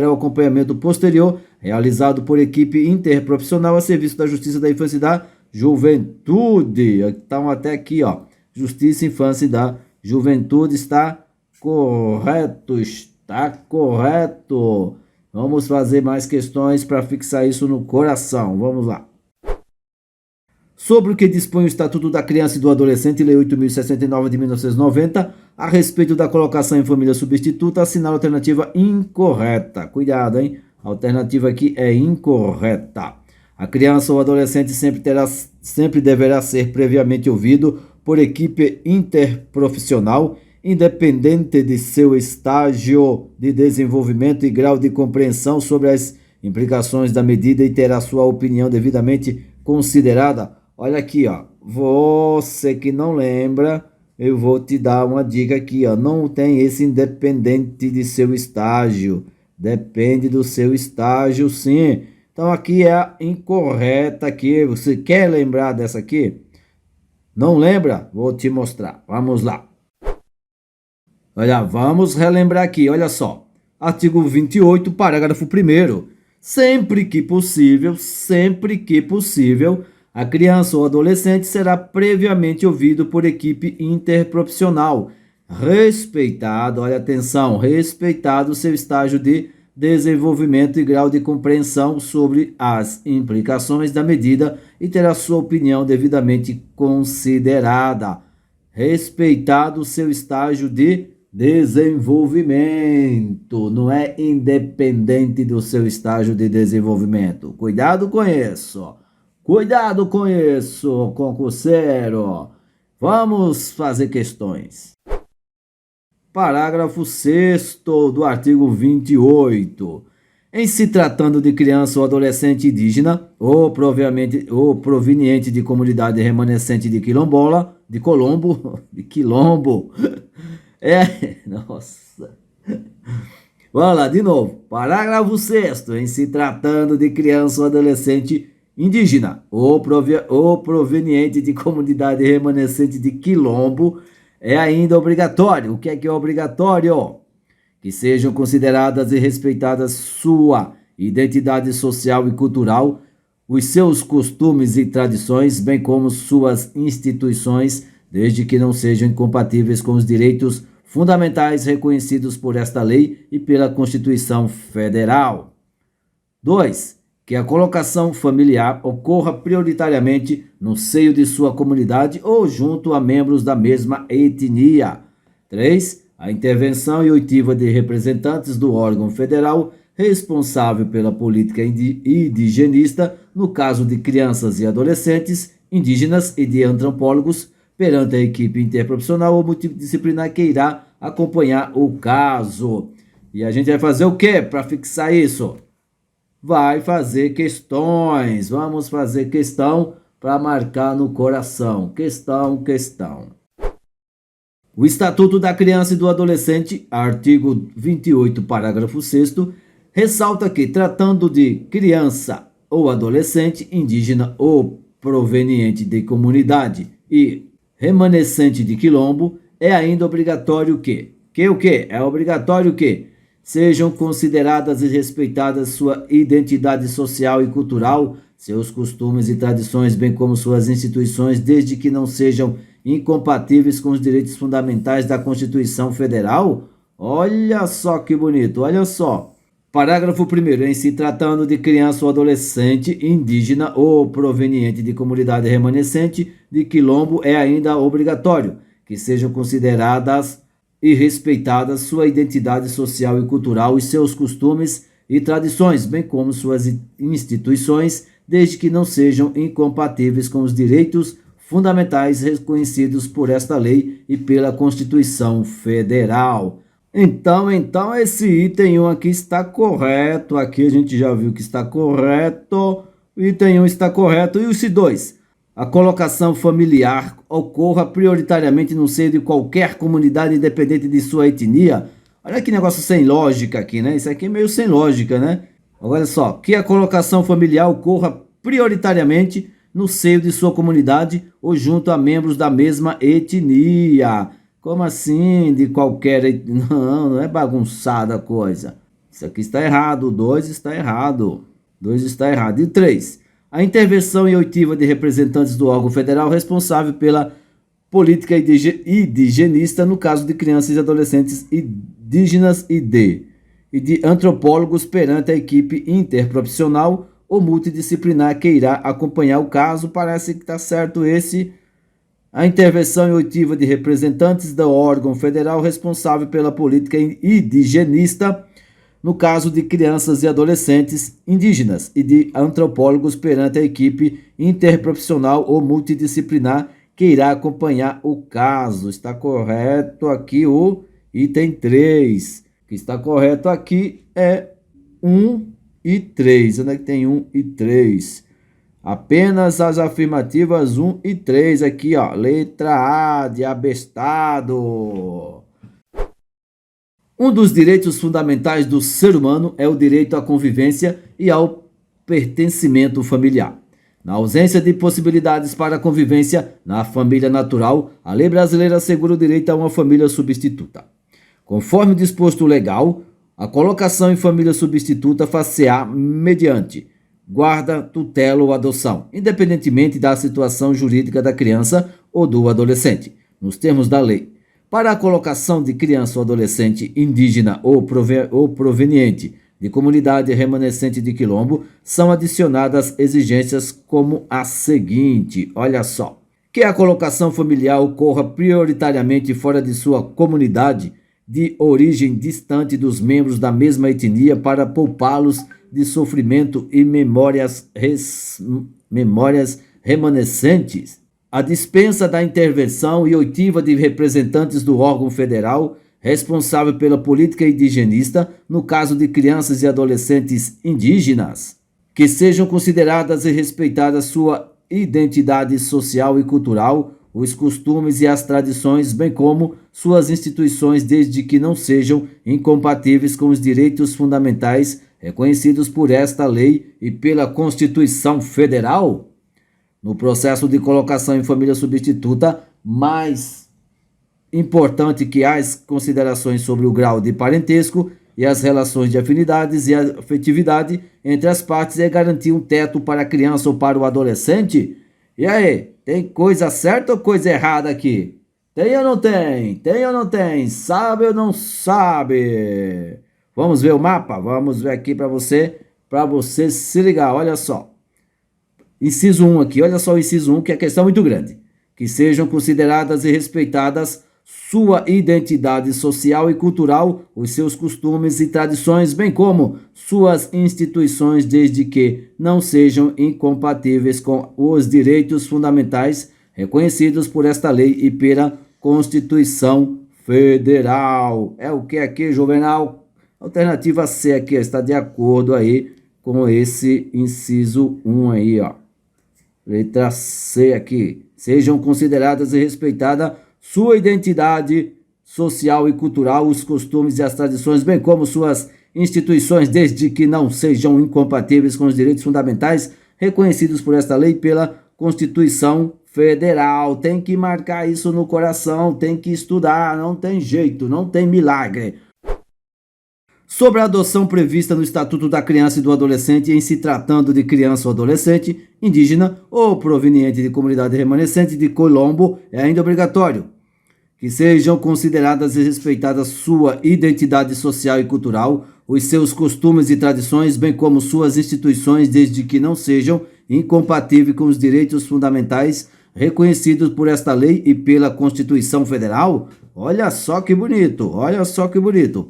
o acompanhamento posterior, realizado por equipe interprofissional a serviço da Justiça da Infância e da Juventude. Então até aqui, ó, Justiça, Infância e da Juventude está correto, está correto. Vamos fazer mais questões para fixar isso no coração. Vamos lá. Sobre o que dispõe o Estatuto da Criança e do Adolescente, Lei 8.069 de 1990, a respeito da colocação em família substituta, assinala a alternativa incorreta. Cuidado, hein? A alternativa aqui é incorreta. A criança ou adolescente sempre deverá ser previamente ouvido por equipe interprofissional, independente de seu estágio de desenvolvimento e grau de compreensão sobre as implicações da medida e terá sua opinião devidamente considerada. Olha aqui, ó, você que não lembra, eu vou te dar uma dica aqui, ó, não tem esse independente de seu estágio, depende do seu estágio, sim. Então aqui é a incorreta aqui, você quer lembrar dessa aqui? Não lembra? Vou te mostrar, vamos lá. Olha, vamos relembrar aqui, olha só, artigo 28, parágrafo 1º, sempre que possível, a criança ou adolescente será previamente ouvido por equipe interprofissional, respeitado, olha atenção, respeitado seu estágio de desenvolvimento e grau de compreensão sobre as implicações da medida e terá sua opinião devidamente considerada. Respeitado seu estágio de desenvolvimento, não é independente do seu estágio de desenvolvimento. Cuidado com isso. Cuidado com isso, concurseiro. Vamos fazer questões. Parágrafo 6º do artigo 28. Em se tratando de criança ou adolescente indígena ou proveniente de comunidade remanescente de quilombo, nossa. Vamos lá, de novo. Parágrafo 6º. Em se tratando de criança ou adolescente indígena ou proveniente de comunidade remanescente de quilombo, é ainda obrigatório. O que é obrigatório? Que sejam consideradas e respeitadas sua identidade social e cultural, os seus costumes e tradições, bem como suas instituições, desde que não sejam incompatíveis com os direitos fundamentais reconhecidos por esta lei e pela Constituição Federal. 2. Que a colocação familiar ocorra prioritariamente no seio de sua comunidade ou junto a membros da mesma etnia. 3. A intervenção e oitiva de representantes do órgão federal responsável pela política indigenista, no caso de crianças e adolescentes indígenas e de antropólogos, perante a equipe interprofissional ou multidisciplinar que irá acompanhar o caso. E a gente vai fazer o quê para fixar isso? Vai fazer questões. Vamos fazer questão para marcar no coração. Questão. O Estatuto da Criança e do Adolescente, artigo 28, parágrafo 6º, ressalta que, tratando de criança ou adolescente indígena ou proveniente de comunidade e remanescente de quilombo, é ainda obrigatório que é obrigatório que sejam consideradas e respeitadas sua identidade social e cultural, seus costumes e tradições, bem como suas instituições, desde que não sejam incompatíveis com os direitos fundamentais da Constituição Federal. Olha só que bonito, olha só. Parágrafo 1º. Em se tratando de criança ou adolescente indígena ou proveniente de comunidade remanescente de quilombo, é ainda obrigatório que sejam consideradas e respeitadas sua identidade social e cultural e seus costumes e tradições, bem como suas instituições, desde que não sejam incompatíveis com os direitos fundamentais reconhecidos por esta lei e pela Constituição Federal. Então, esse item 1 aqui está correto. Aqui a gente já viu que está correto. O item 1 está correto. E o item 2? A colocação familiar ocorra prioritariamente no seio de qualquer comunidade, independente de sua etnia. Olha que negócio sem lógica aqui, né? Isso aqui é meio sem lógica, né? Olha só, que a colocação familiar ocorra prioritariamente no seio de sua comunidade ou junto a membros da mesma etnia. Como assim? De qualquer... Não é bagunçada a coisa. Isso aqui está errado. O 2 está errado. 2 está errado. E 3. A intervenção e oitiva de representantes do órgão federal responsável pela política indigenista no caso de crianças e adolescentes indígenas e de antropólogos perante a equipe interprofissional ou multidisciplinar que irá acompanhar o caso. Parece que está certo esse. A intervenção e oitiva de representantes do órgão federal responsável pela política indigenista no caso de crianças e adolescentes indígenas e de antropólogos perante a equipe interprofissional ou multidisciplinar que irá acompanhar o caso. Está correto aqui o item 3. O que está correto aqui é 1 e 3. Onde é que tem 1 e 3? Apenas as afirmativas 1 e 3 aqui, ó. Letra A de abestado. Um dos direitos fundamentais do ser humano é o direito à convivência e ao pertencimento familiar. Na ausência de possibilidades para a convivência na família natural, a lei brasileira assegura o direito a uma família substituta. Conforme disposto legal, a colocação em família substituta far-se-á mediante guarda, tutela ou adoção, independentemente da situação jurídica da criança ou do adolescente, nos termos da lei. Para a colocação de criança ou adolescente indígena ou proveniente de comunidade remanescente de quilombo, são adicionadas exigências como a seguinte, olha só. Que a colocação familiar ocorra prioritariamente fora de sua comunidade de origem distante dos membros da mesma etnia para poupá-los de sofrimento e memórias remanescentes. A dispensa da intervenção e oitiva de representantes do órgão federal responsável pela política indigenista no caso de crianças e adolescentes indígenas, que sejam consideradas e respeitadas sua identidade social e cultural, os costumes e as tradições, bem como suas instituições, desde que não sejam incompatíveis com os direitos fundamentais reconhecidos por esta lei e pela Constituição Federal. No processo de colocação em família substituta, mais importante que as considerações sobre o grau de parentesco e as relações de afinidades e afetividade entre as partes é garantir um teto para a criança ou para o adolescente. E aí, tem coisa certa ou coisa errada aqui? Tem ou não tem? Tem ou não tem? Sabe ou não sabe? Vamos ver o mapa? Vamos ver aqui para você se ligar. Olha só. Inciso 1 aqui, olha só o inciso 1, que é questão muito grande. Que sejam consideradas e respeitadas sua identidade social e cultural, os seus costumes e tradições, bem como suas instituições, desde que não sejam incompatíveis com os direitos fundamentais reconhecidos por esta lei e pela Constituição Federal. É o que aqui, Juvenal? Alternativa C aqui, está de acordo aí com esse inciso 1 aí, ó. Letra C aqui. Sejam consideradas e respeitadas sua identidade social e cultural, os costumes e as tradições, bem como suas instituições, desde que não sejam incompatíveis com os direitos fundamentais reconhecidos por esta lei e pela Constituição Federal. Tem que marcar isso no coração, tem que estudar, não tem jeito, não tem milagre. Sobre a adoção prevista no Estatuto da Criança e do Adolescente em se tratando de criança ou adolescente indígena ou proveniente de comunidade remanescente de quilombo, é ainda obrigatório que sejam consideradas e respeitadas sua identidade social e cultural, os seus costumes e tradições, bem como suas instituições, desde que não sejam incompatíveis com os direitos fundamentais reconhecidos por esta lei e pela Constituição Federal. Olha só que bonito, olha só que bonito.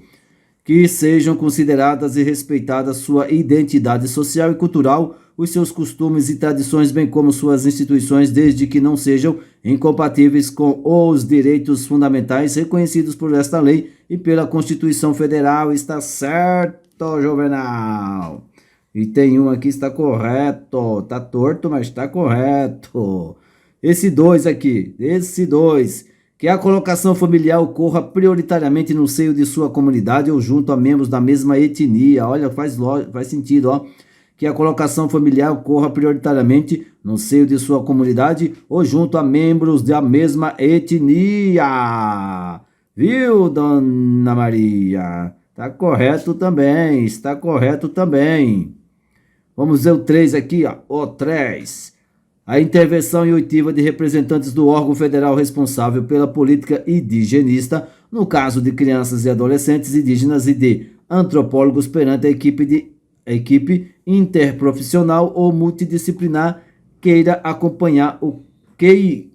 Que sejam consideradas e respeitadas sua identidade social e cultural, os seus costumes e tradições, bem como suas instituições, desde que não sejam incompatíveis com os direitos fundamentais reconhecidos por esta lei e pela Constituição Federal. Está certo, Juvenal? E tem um aqui, está correto. Está torto, mas está correto. Esse 2 aqui, esse 2... que a colocação familiar ocorra prioritariamente no seio de sua comunidade ou junto a membros da mesma etnia. Olha, faz sentido, ó. Que a colocação familiar ocorra prioritariamente no seio de sua comunidade ou junto a membros da mesma etnia. Viu, Dona Maria? Está correto também, está correto também. Vamos ver o 3 aqui, ó. O 3. A intervenção e oitiva de representantes do órgão federal responsável pela política indigenista, no caso de crianças e adolescentes indígenas e de antropólogos perante a equipe interprofissional ou multidisciplinar queira acompanhar o queira,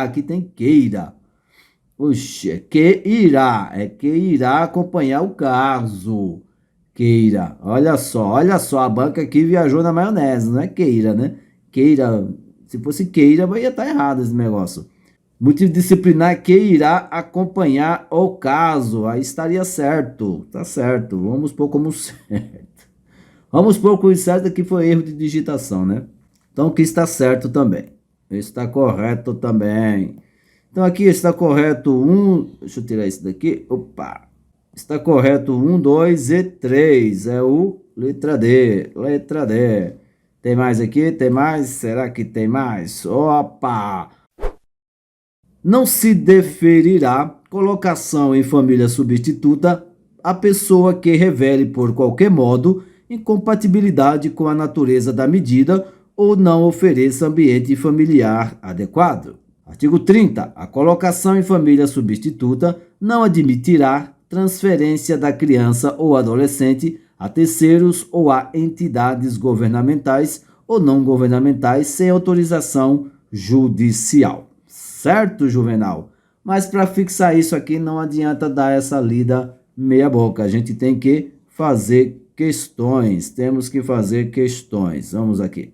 aqui tem queira. Oxe, que irá acompanhar o caso. Queira, olha só, a banca aqui viajou na maionese, não é queira, né? Queira, se fosse queira, ia estar errado esse negócio. Multidisciplinar que irá acompanhar o caso, aí estaria certo, tá certo, vamos pôr como certo. Vamos pôr como certo que foi erro de digitação, né? Então aqui está certo também, está correto também. Então aqui está correto deixa eu tirar isso daqui, opa. Está correto 1, 2 e 3. É o letra D. Letra D. Tem mais aqui? Tem mais? Será que tem mais? Opa! Não se deferirá colocação em família substituta a pessoa que revele por qualquer modo incompatibilidade com a natureza da medida ou não ofereça ambiente familiar adequado. Artigo 30. A colocação em família substituta não admitirá transferência da criança ou adolescente a terceiros ou a entidades governamentais ou não governamentais sem autorização judicial. Certo, Juvenal? Mas para fixar isso aqui não adianta dar essa lida meia boca. A gente tem que fazer questões. Temos que fazer questões. Vamos aqui.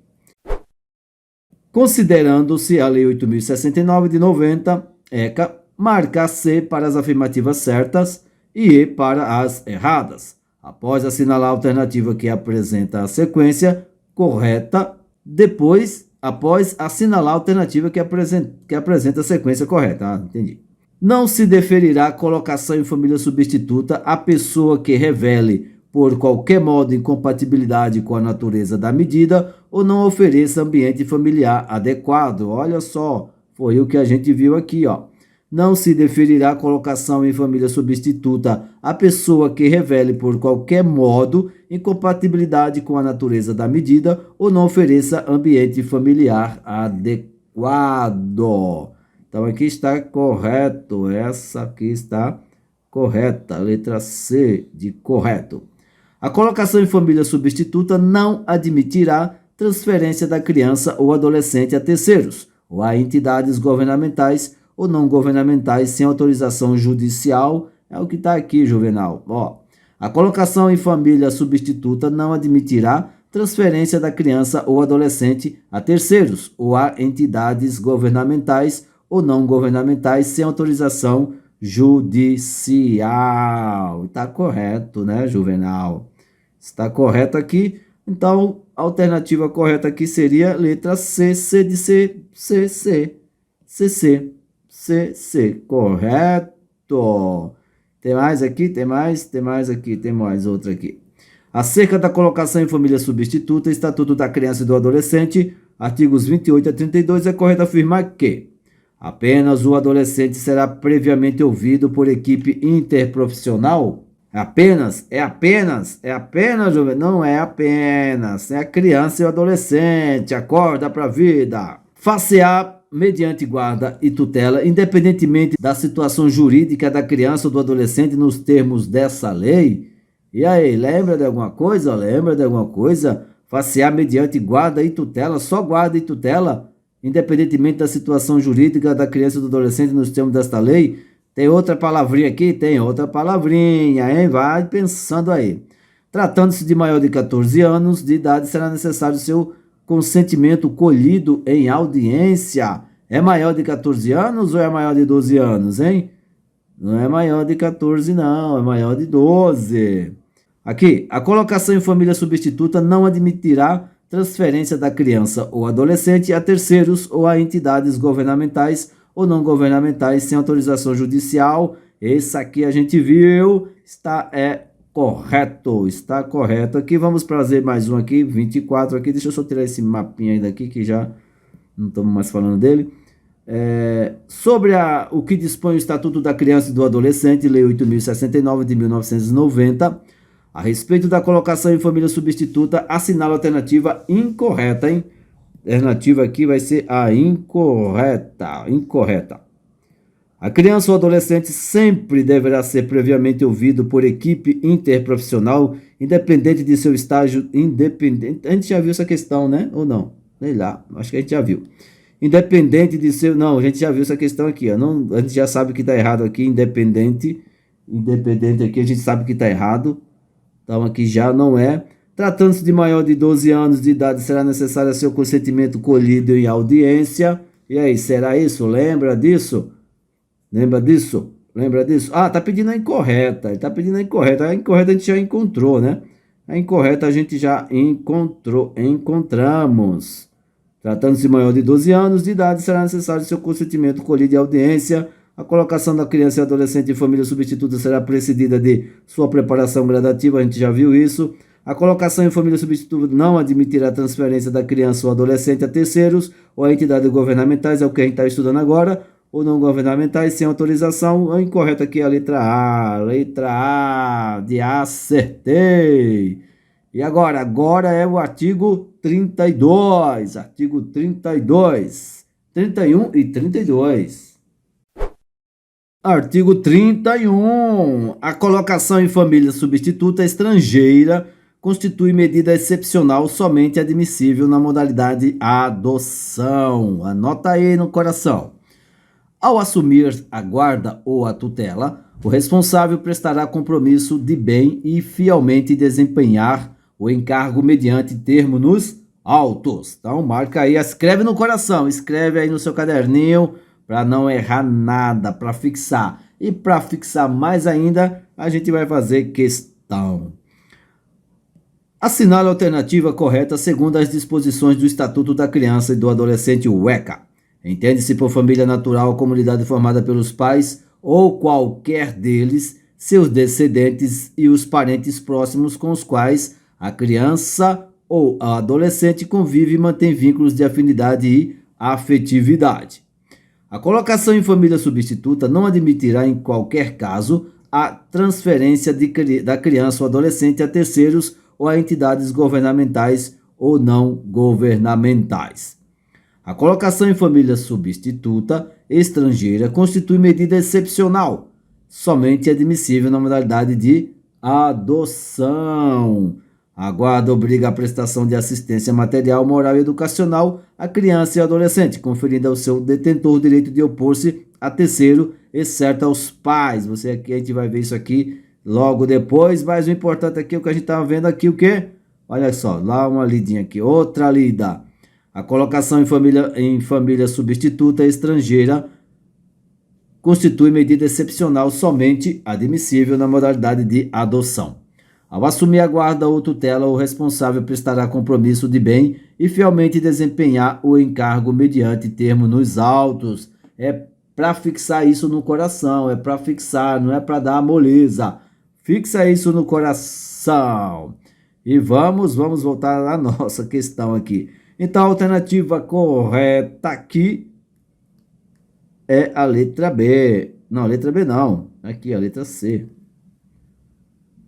Considerando-se a Lei 8.069 de 90, ECA, marca C para as afirmativas certas e E para as erradas. Após assinalar a alternativa que apresenta a sequência correta, após assinalar a alternativa que apresenta a sequência correta. Entendi. Não se deferirá colocação em família substituta a pessoa que revele por qualquer modo incompatibilidade com a natureza da medida ou não ofereça ambiente familiar adequado. Olha só, foi o que a gente viu aqui, ó. Não se deferirá colocação em família substituta a pessoa que revele por qualquer modo incompatibilidade com a natureza da medida ou não ofereça ambiente familiar adequado. Então aqui está correto, essa aqui está correta, letra C de correto. A colocação em família substituta não admitirá transferência da criança ou adolescente a terceiros ou a entidades governamentais ou não governamentais sem autorização judicial. É o que está aqui, Juvenal. Ó, a colocação em família substituta não admitirá transferência da criança ou adolescente a terceiros ou a entidades governamentais ou não governamentais sem autorização judicial. Está correto, né, Juvenal? Está correto aqui. Então, a alternativa correta aqui seria letra C, C de C, C, C, C, C. C, correto. Tem mais aqui? Tem mais aqui, tem mais outra aqui. Acerca da colocação em família substituta, Estatuto da Criança e do Adolescente, artigos 28 a 32, é correto afirmar que apenas o adolescente será previamente ouvido por equipe interprofissional. É apenas, jovem. Não é apenas, é a criança e o adolescente. Acorda pra vida. Face A, mediante guarda e tutela, independentemente da situação jurídica da criança ou do adolescente nos termos dessa lei. E aí, lembra de alguma coisa? Lembra de alguma coisa? Facear mediante guarda e tutela, só guarda e tutela, independentemente da situação jurídica da criança ou do adolescente nos termos desta lei. Tem outra palavrinha aqui? Tem outra palavrinha, hein? Vai pensando aí. Tratando-se de maior de 14 anos de idade, será necessário seu consentimento colhido em audiência. É maior de 14 anos ou é maior de 12 anos, hein? Não é maior de 14 não, é maior de 12. Aqui, a colocação em família substituta não admitirá transferência da criança ou adolescente a terceiros ou a entidades governamentais ou não governamentais sem autorização judicial. Esse aqui a gente viu, está correto aqui. Vamos trazer mais um aqui, 24 aqui. Deixa eu só tirar esse mapinha aí daqui que já não estamos mais falando dele. Sobre o que dispõe o Estatuto da Criança e do Adolescente, Lei 8.069 de 1990, a respeito da colocação em família substituta, assinala a alternativa incorreta, hein? A alternativa aqui vai ser a incorreta. A criança ou adolescente sempre deverá ser previamente ouvido por equipe interprofissional, independente de seu estágio independente. A gente já viu essa questão, né? Ou não? Sei lá, acho que a gente já viu. Independente de seu... Não, a gente já viu essa questão aqui, ó. Não, a gente já sabe que está errado aqui, independente aqui a gente sabe que está errado. Então aqui já não é. Tratando-se de maior de 12 anos de idade, será necessário seu consentimento colhido em audiência. E aí, será isso? Lembra disso? Lembra disso? Ah, tá pedindo a incorreta. Ele tá pedindo a incorreta. A incorreta a gente já encontrou, né? A incorreta a gente já encontramos. Tratando-se de maior de 12 anos de idade, será necessário seu consentimento colhido em audiência. A colocação da criança e adolescente em família substituta será precedida de sua preparação gradativa, a gente já viu isso. A colocação em família substituta não admitirá a transferência da criança ou adolescente a terceiros ou a entidades governamentais, é o que a gente está estudando agora, ou não governamentais, sem autorização. A incorreta aqui é a letra A de acertei. E agora é o artigo 32, 31 e 32. Artigo 31. A colocação em família substituta estrangeira constitui medida excepcional somente admissível na modalidade adoção. Anota aí no coração. Ao assumir a guarda ou a tutela, o responsável prestará compromisso de bem e fielmente desempenhar o encargo mediante termo nos autos. Então marca aí, escreve no coração, escreve aí no seu caderninho, para não errar nada, para fixar. E para fixar mais ainda, a gente vai fazer questão. Assinale a alternativa correta segundo as disposições do Estatuto da Criança e do Adolescente, o ECA. Entende-se por família natural a comunidade formada pelos pais ou qualquer deles, seus descendentes e os parentes próximos com os quais a criança ou a adolescente convive e mantém vínculos de afinidade e afetividade. A colocação em família substituta não admitirá, em qualquer caso, a transferência da criança ou adolescente a terceiros ou a entidades governamentais ou não governamentais. A colocação em família substituta estrangeira constitui medida excepcional, somente admissível na modalidade de adoção. A guarda obriga a prestação de assistência material, moral e educacional à criança e adolescente, conferindo ao seu detentor o direito de opor-se a terceiro, exceto aos pais. A gente vai ver isso aqui logo depois, mas o importante aqui é o que a gente estava vendo aqui, o quê? Olha só, lá uma lidinha aqui, outra lida. A colocação em família substituta estrangeira constitui medida excepcional somente admissível na modalidade de adoção. Ao assumir a guarda ou tutela, o responsável prestará compromisso de bem e fielmente desempenhar o encargo mediante termo nos autos. É para fixar isso no coração, é para fixar, não é para dar moleza. Fixa isso no coração. E vamos voltar à nossa questão aqui. Então, a alternativa correta aqui é a letra B. Não, a letra B não. Aqui, a letra C.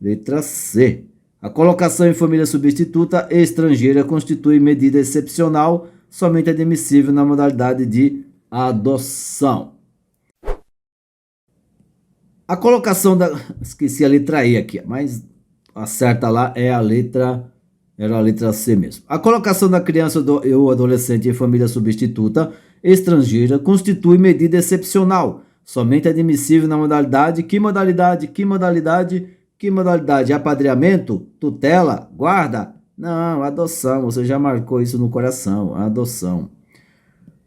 Letra C. A colocação em família substituta estrangeira constitui medida excepcional, somente admissível na modalidade de adoção. A colocação da... Esqueci a letra E aqui, mas a certa lá é a letra... Era a letra C mesmo. A colocação da criança ou adolescente em família substituta estrangeira constitui medida excepcional, somente admissível na modalidade... Que modalidade? Que modalidade? Que modalidade? Apadrinhamento? Tutela? Guarda? Não, adoção. Você já marcou isso no coração. Adoção.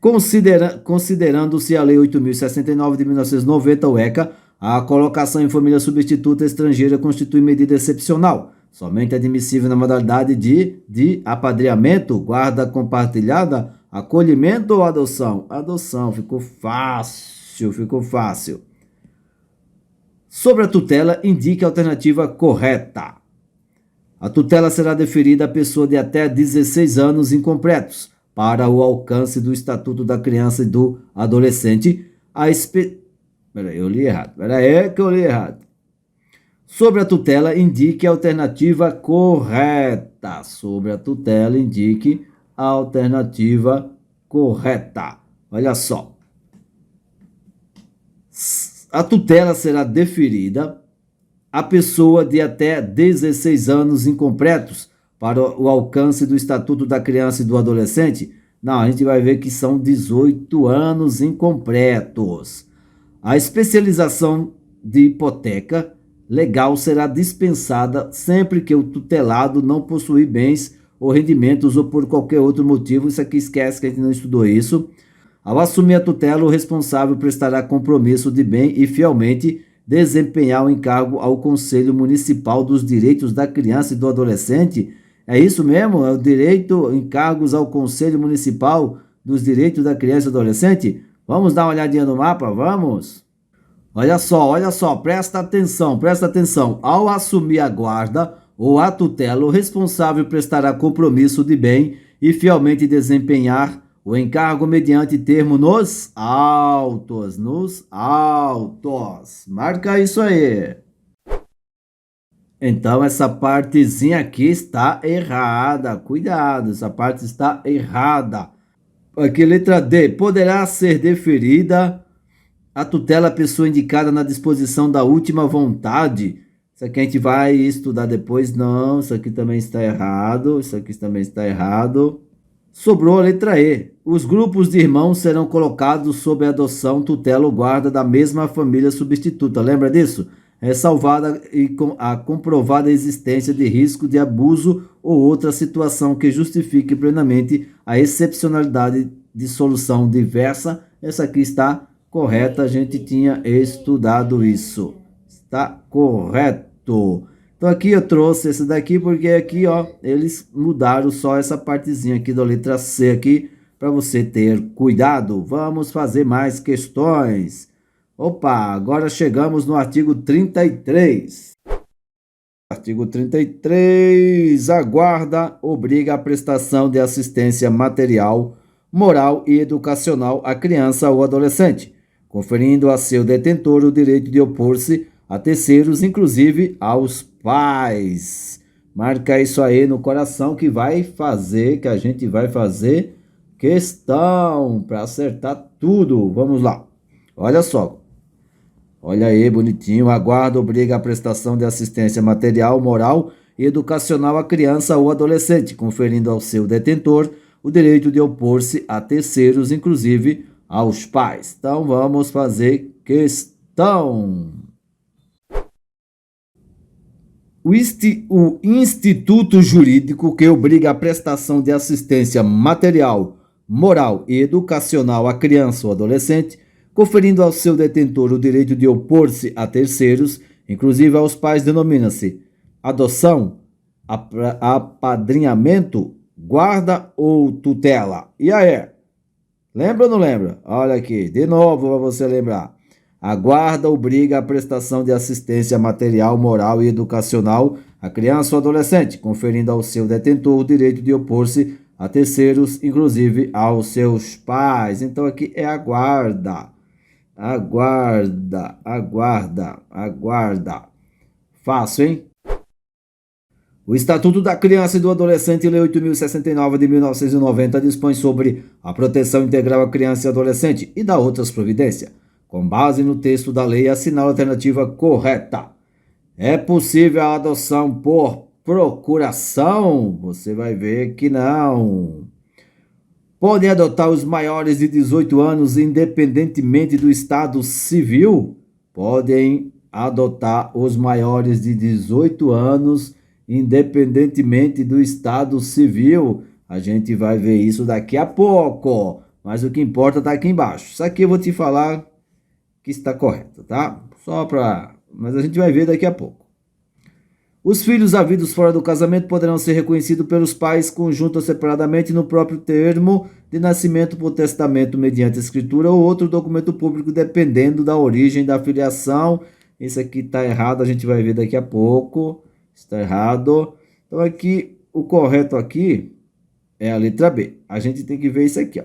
Considerando-se a Lei 8.069 de 1990, o ECA, a colocação em família substituta estrangeira constitui medida excepcional, somente admissível na modalidade de apadrinhamento, guarda compartilhada, acolhimento ou adoção. Adoção, ficou fácil, ficou fácil. Sobre a tutela, indique a alternativa correta. A tutela será deferida à pessoa de até 16 anos incompletos, para o alcance do Estatuto da Criança e do Adolescente. Peraí, eu li errado. Peraí, que eu li errado. Sobre a tutela, indique a alternativa correta. Sobre a tutela, indique a alternativa correta. Olha só. A tutela será deferida à pessoa de até 16 anos incompletos, para o alcance do Estatuto da Criança e do Adolescente. Não, a gente vai ver que são 18 anos incompletos. A especialização de hipoteca legal será dispensada sempre que o tutelado não possuir bens ou rendimentos ou por qualquer outro motivo. Isso aqui esquece que a gente não estudou isso. Ao assumir a tutela, o responsável prestará compromisso de bem e fielmente desempenhar o encargo ao Conselho Municipal dos Direitos da Criança e do Adolescente. É isso mesmo? É o direito, encargos ao Conselho Municipal dos Direitos da Criança e do Adolescente? Vamos dar uma olhadinha no mapa? Vamos? Olha só, presta atenção, presta atenção. Ao assumir a guarda ou a tutela, o responsável prestará compromisso de bem e fielmente desempenhar o encargo mediante termo nos autos, Marca isso aí. Então, essa partezinha aqui está errada. Cuidado, essa parte está errada. Aqui, letra D. Poderá ser deferida a tutela à pessoa indicada na disposição da última vontade. Isso aqui a gente vai estudar depois. Não, isso aqui também está errado. Isso aqui também está errado. Sobrou a letra E. Os grupos de irmãos serão colocados sob a adoção, tutela ou guarda da mesma família substituta. Lembra disso? É salvada a comprovada existência de risco de abuso ou outra situação que justifique plenamente a excepcionalidade de solução diversa. Essa aqui está correta, a gente tinha estudado isso. Está correto. Então aqui eu trouxe esse daqui porque aqui, ó, eles mudaram só essa partezinha aqui da letra C aqui para você ter cuidado. Vamos fazer mais questões. Opa, agora chegamos no artigo 33. Artigo 33. A guarda obriga a prestação de assistência material, moral e educacional à criança ou adolescente, conferindo a seu detentor o direito de opor-se a terceiros, inclusive aos pais. Marca isso aí no coração que a gente vai fazer questão para acertar tudo. Vamos lá. Olha só. Olha aí, bonitinho. A guarda obriga a prestação de assistência material, moral e educacional à criança ou adolescente, conferindo ao seu detentor o direito de opor-se a terceiros, inclusive aos pais. Então, vamos fazer questão. O instituto jurídico que obriga a prestação de assistência material, moral e educacional à criança ou adolescente, conferindo ao seu detentor o direito de opor-se a terceiros, inclusive aos pais, denomina-se adoção, apadrinhamento, guarda ou tutela. E aí? Lembra ou não lembra? Olha aqui, de novo para você lembrar. A guarda obriga a prestação de assistência material, moral e educacional à criança ou adolescente, conferindo ao seu detentor o direito de opor-se a terceiros, inclusive aos seus pais. Então aqui é a guarda. Aguarda. Fácil, hein? O Estatuto da Criança e do Adolescente, Lei 8.069 de 1990, dispõe sobre a proteção integral à criança e adolescente e dá outras providências. Com base no texto da lei, assinala a alternativa correta. É possível a adoção por procuração? Você vai ver que não. Podem adotar os maiores de 18 anos independentemente do estado civil? Podem adotar os maiores de 18 anos independentemente do estado civil. A gente vai ver isso daqui a pouco, mas o que importa está aqui embaixo. Isso aqui eu vou te falar que está correto, tá? Mas a gente vai ver daqui a pouco. Os filhos havidos fora do casamento poderão ser reconhecidos pelos pais conjunto ou separadamente no próprio termo de nascimento por testamento mediante escritura ou outro documento público, dependendo da origem da filiação. Isso aqui está errado, a gente vai ver daqui a pouco. Está errado. Então aqui, o correto aqui é a letra B. A gente tem que ver isso aqui, ó.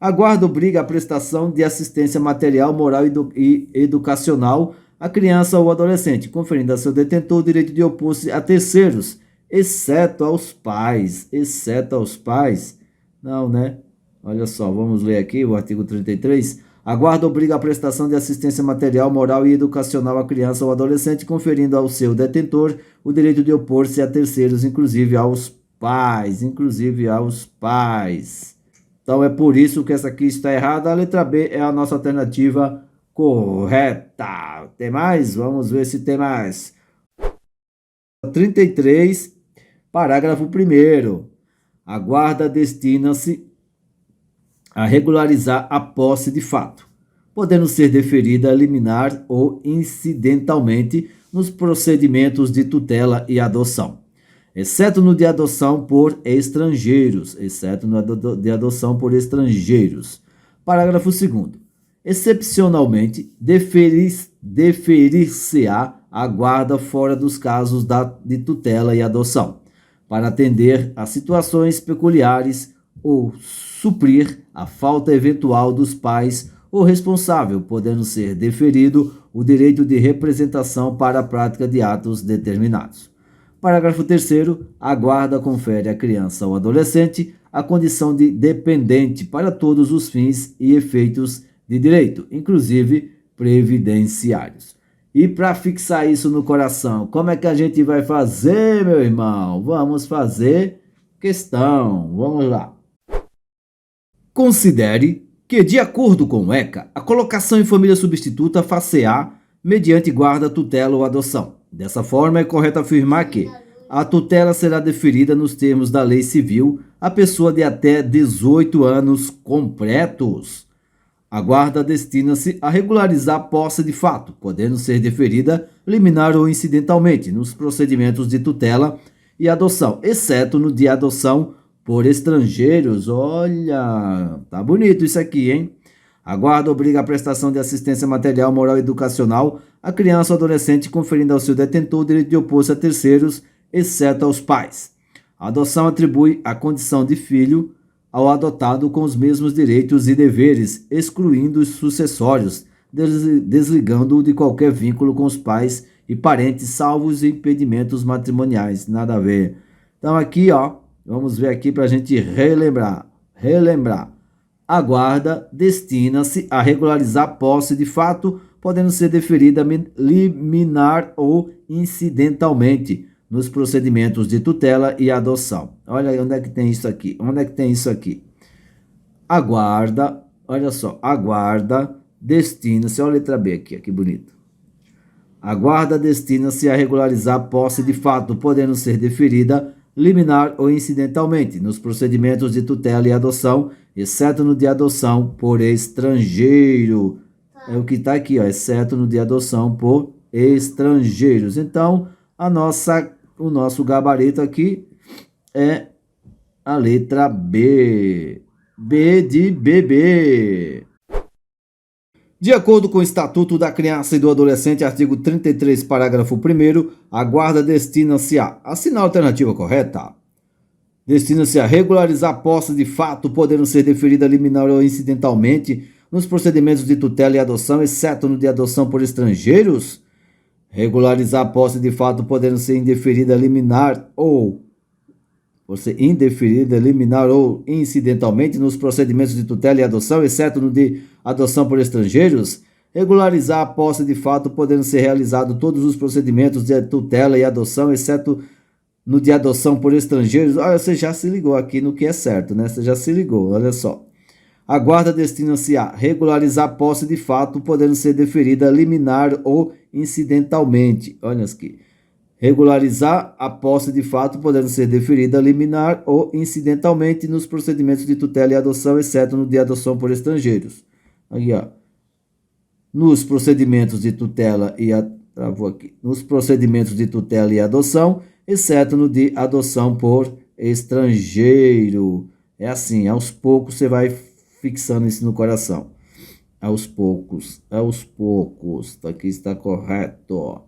A guarda obriga a prestação de assistência material, moral e educacional à criança ou adolescente, conferindo a seu detentor o direito de opor-se a terceiros, exceto aos pais. Exceto aos pais? Não, né? Olha só, vamos ler aqui o artigo 33. A guarda obriga a prestação de assistência material, moral e educacional à criança ou adolescente, conferindo ao seu detentor o direito de opor-se a terceiros, inclusive aos pais. Inclusive aos pais. Então é por isso que essa aqui está errada. A letra B é a nossa alternativa correta. Tem mais? Vamos ver se tem mais. 33, parágrafo 1º. A guarda destina-se a regularizar a posse de fato, podendo ser deferida liminar ou incidentalmente nos procedimentos de tutela e adoção, exceto no de adoção por estrangeiros. Exceto no de adoção por estrangeiros. Parágrafo 2º. Excepcionalmente, deferir-se-á a guarda fora dos casos de tutela e adoção, para atender a situações peculiares ou suprir a falta eventual dos pais ou responsável, podendo ser deferido o direito de representação para a prática de atos determinados. Parágrafo 3º. A guarda confere à criança ou adolescente a condição de dependente para todos os fins e efeitos de direito, inclusive previdenciários. E para fixar isso no coração, como é que a gente vai fazer, meu irmão? Vamos fazer questão. Vamos lá. Considere que, de acordo com o ECA, a colocação em família substituta far-se-á mediante guarda, tutela ou adoção. Dessa forma, é correto afirmar que a tutela será deferida nos termos da lei civil à pessoa de até 18 anos completos. A guarda destina-se a regularizar a posse de fato, podendo ser deferida liminar ou incidentalmente nos procedimentos de tutela e adoção, exceto no de adoção por estrangeiros. Olha, tá bonito isso aqui, hein? A guarda obriga a prestação de assistência material, moral e educacional à criança ou adolescente, conferindo ao seu detentor o direito de opor-se a terceiros, exceto aos pais. A adoção atribui a condição de filho ao adotado com os mesmos direitos e deveres, excluindo os sucessórios, desligando-o de qualquer vínculo com os pais e parentes, salvo os impedimentos matrimoniais. Nada a ver. Então aqui, ó, vamos ver aqui para a gente relembrar. A guarda destina-se a regularizar a posse de fato, podendo ser deferida liminar ou incidentalmente nos procedimentos de tutela e adoção. Olha onde é que tem isso aqui. Onde é que tem isso aqui? A guarda, olha só, a guarda destina-se, olha a letra B aqui, que bonito. A guarda destina-se a regularizar a posse de fato, podendo ser deferida liminar ou incidentalmente nos procedimentos de tutela e adoção, exceto no de adoção por estrangeiro. É o que está aqui, ó, exceto no de adoção por estrangeiros. Então, o nosso gabarito aqui é a letra B. B de bebê. De acordo com o Estatuto da Criança e do Adolescente, artigo 33, parágrafo 1º, a guarda destina-se a assinar a alternativa correta. Destina-se a regularizar a posse de fato, podendo ser deferida liminar ou incidentalmente nos procedimentos de tutela e adoção, exceto no de adoção por estrangeiros. regularizar a posse de fato podendo ser indeferida, liminar ou incidentalmente nos procedimentos de tutela e adoção, exceto no de adoção por estrangeiros. Regularizar a posse de fato podendo ser realizado todos os procedimentos de tutela e adoção, exceto no de adoção por estrangeiros. Olha, você já se ligou aqui no que é certo, né? Você já se ligou, olha só. A guarda destina-se a regularizar a posse de fato, podendo ser deferida liminar ou incidentalmente. Olha aqui. Regularizar a posse de fato, podendo ser deferida liminar ou incidentalmente nos procedimentos de tutela e adoção, exceto no de adoção por estrangeiros. Aqui, ó. Nos procedimentos de tutela e nos procedimentos de tutela e adoção, exceto no de adoção por estrangeiro. É assim, aos poucos você vai fixando isso no coração. Aos poucos. Aqui está correto.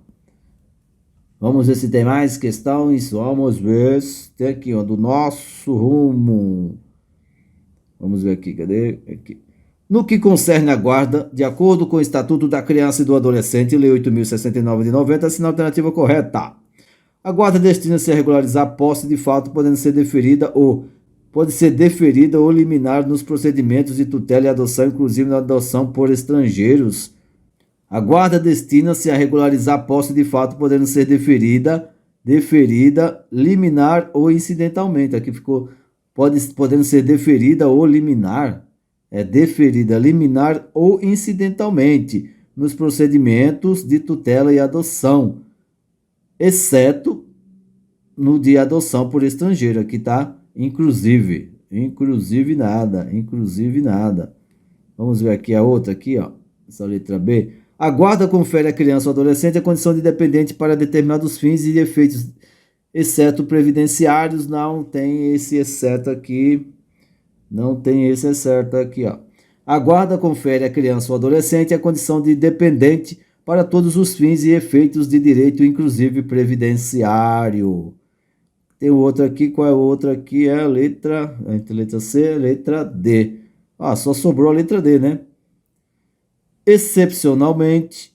Vamos ver se tem mais questões. Vamos ver se tem aqui, ó, do nosso rumo. Vamos ver aqui, cadê? Aqui. No que concerne a guarda, de acordo com o Estatuto da Criança e do Adolescente, Lei 8.069 de 90, assina a alternativa correta. A guarda destina-se a regularizar a posse de fato, podendo ser deferida ou liminar nos procedimentos de tutela e adoção, inclusive na adoção por estrangeiros. A guarda destina-se a regularizar a posse de fato, podendo ser deferida, liminar ou incidentalmente. Aqui ficou podendo ser deferida ou liminar. É deferida, liminar ou incidentalmente nos procedimentos de tutela e adoção, exceto no de adoção por estrangeiro. Aqui está inclusive nada. Vamos ver aqui a outra aqui, ó, essa letra B. A guarda confere à criança ou adolescente a condição de dependente para determinados fins e efeitos, exceto previdenciários. Não tem esse exceto aqui. Ó. A guarda confere à criança ou adolescente a condição de dependente para todos os fins e efeitos de direito, inclusive previdenciário. Tem outro aqui, qual é o outro aqui? É a letra C, a letra D. Só sobrou a letra D, né? Excepcionalmente,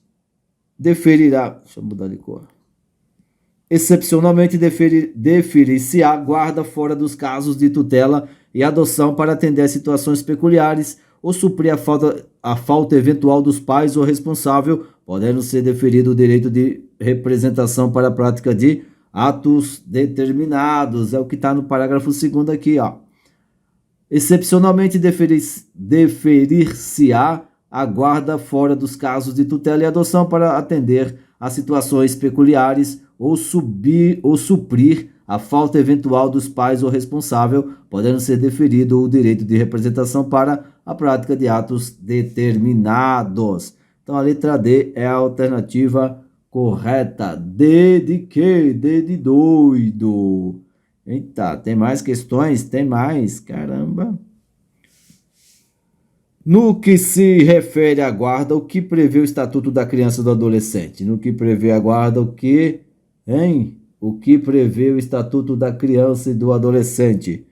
deferirá... Deixa eu mudar de cor. Excepcionalmente, deferir-se-á guarda fora dos casos de tutela e adoção para atender a situações peculiares ou suprir a falta eventual dos pais ou responsável, podendo ser deferido o direito de representação para a prática de atos determinados. É o que está no parágrafo 2º aqui, ó. Excepcionalmente, deferir-se-á a guarda fora dos casos de tutela e adoção para atender a situações peculiares ou suprir a falta eventual dos pais ou responsável, podendo ser deferido o direito de representação para a prática de atos determinados. Então, a letra D é a alternativa correta. D de quê? D de doido. Eita, tem mais questões? Tem mais, caramba. No que se refere à guarda, o que prevê o Estatuto da Criança e do Adolescente? No que prevê a guarda, o que, hein? O que prevê o Estatuto da Criança e do Adolescente?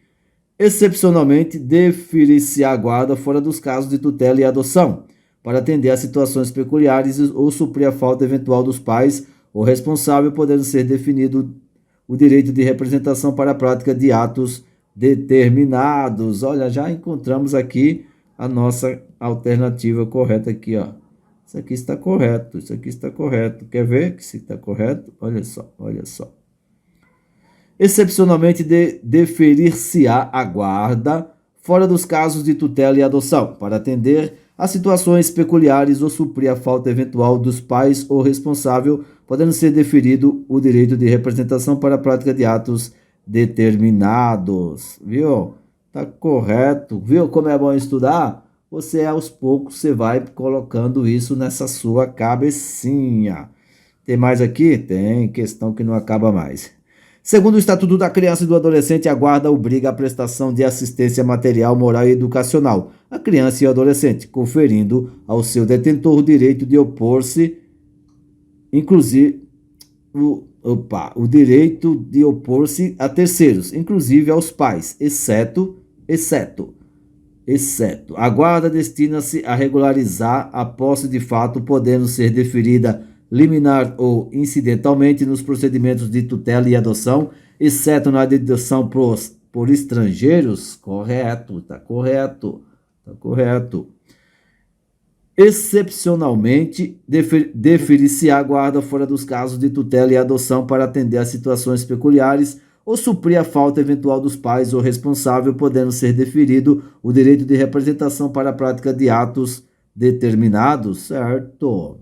Excepcionalmente, deferir-se-á a guarda fora dos casos de tutela e adoção, para atender a situações peculiares ou suprir a falta eventual dos pais ou responsável, podendo ser definido o direito de representação para a prática de atos determinados. Olha, já encontramos aqui a nossa alternativa correta aqui, ó. Isso aqui está correto. Quer ver que se está correto? Olha só. Excepcionalmente, deferir-se-á a guarda fora dos casos de tutela e adoção, para atender a situações peculiares ou suprir a falta eventual dos pais ou responsável, podendo ser deferido o direito de representação para a prática de atos determinados. Viu? Tá correto. Viu como é bom estudar? Você, aos poucos, você vai colocando isso nessa sua cabecinha. Tem mais aqui? Tem questão que não acaba mais. Segundo o Estatuto da Criança e do Adolescente, a guarda obriga a prestação de assistência material, moral e educacional à criança e ao adolescente, conferindo ao seu detentor o direito de opor-se, inclusive o direito de opor-se a terceiros, inclusive aos pais, exceto. A guarda destina-se a regularizar a posse de fato, podendo ser deferida liminar ou incidentalmente nos procedimentos de tutela e adoção, exceto na adoção por estrangeiros? Correto, tá correto, tá correto. Excepcionalmente, deferir-se-á a guarda fora dos casos de tutela e adoção para atender a situações peculiares ou suprir a falta eventual dos pais ou responsável, podendo ser deferido o direito de representação para a prática de atos determinados, certo?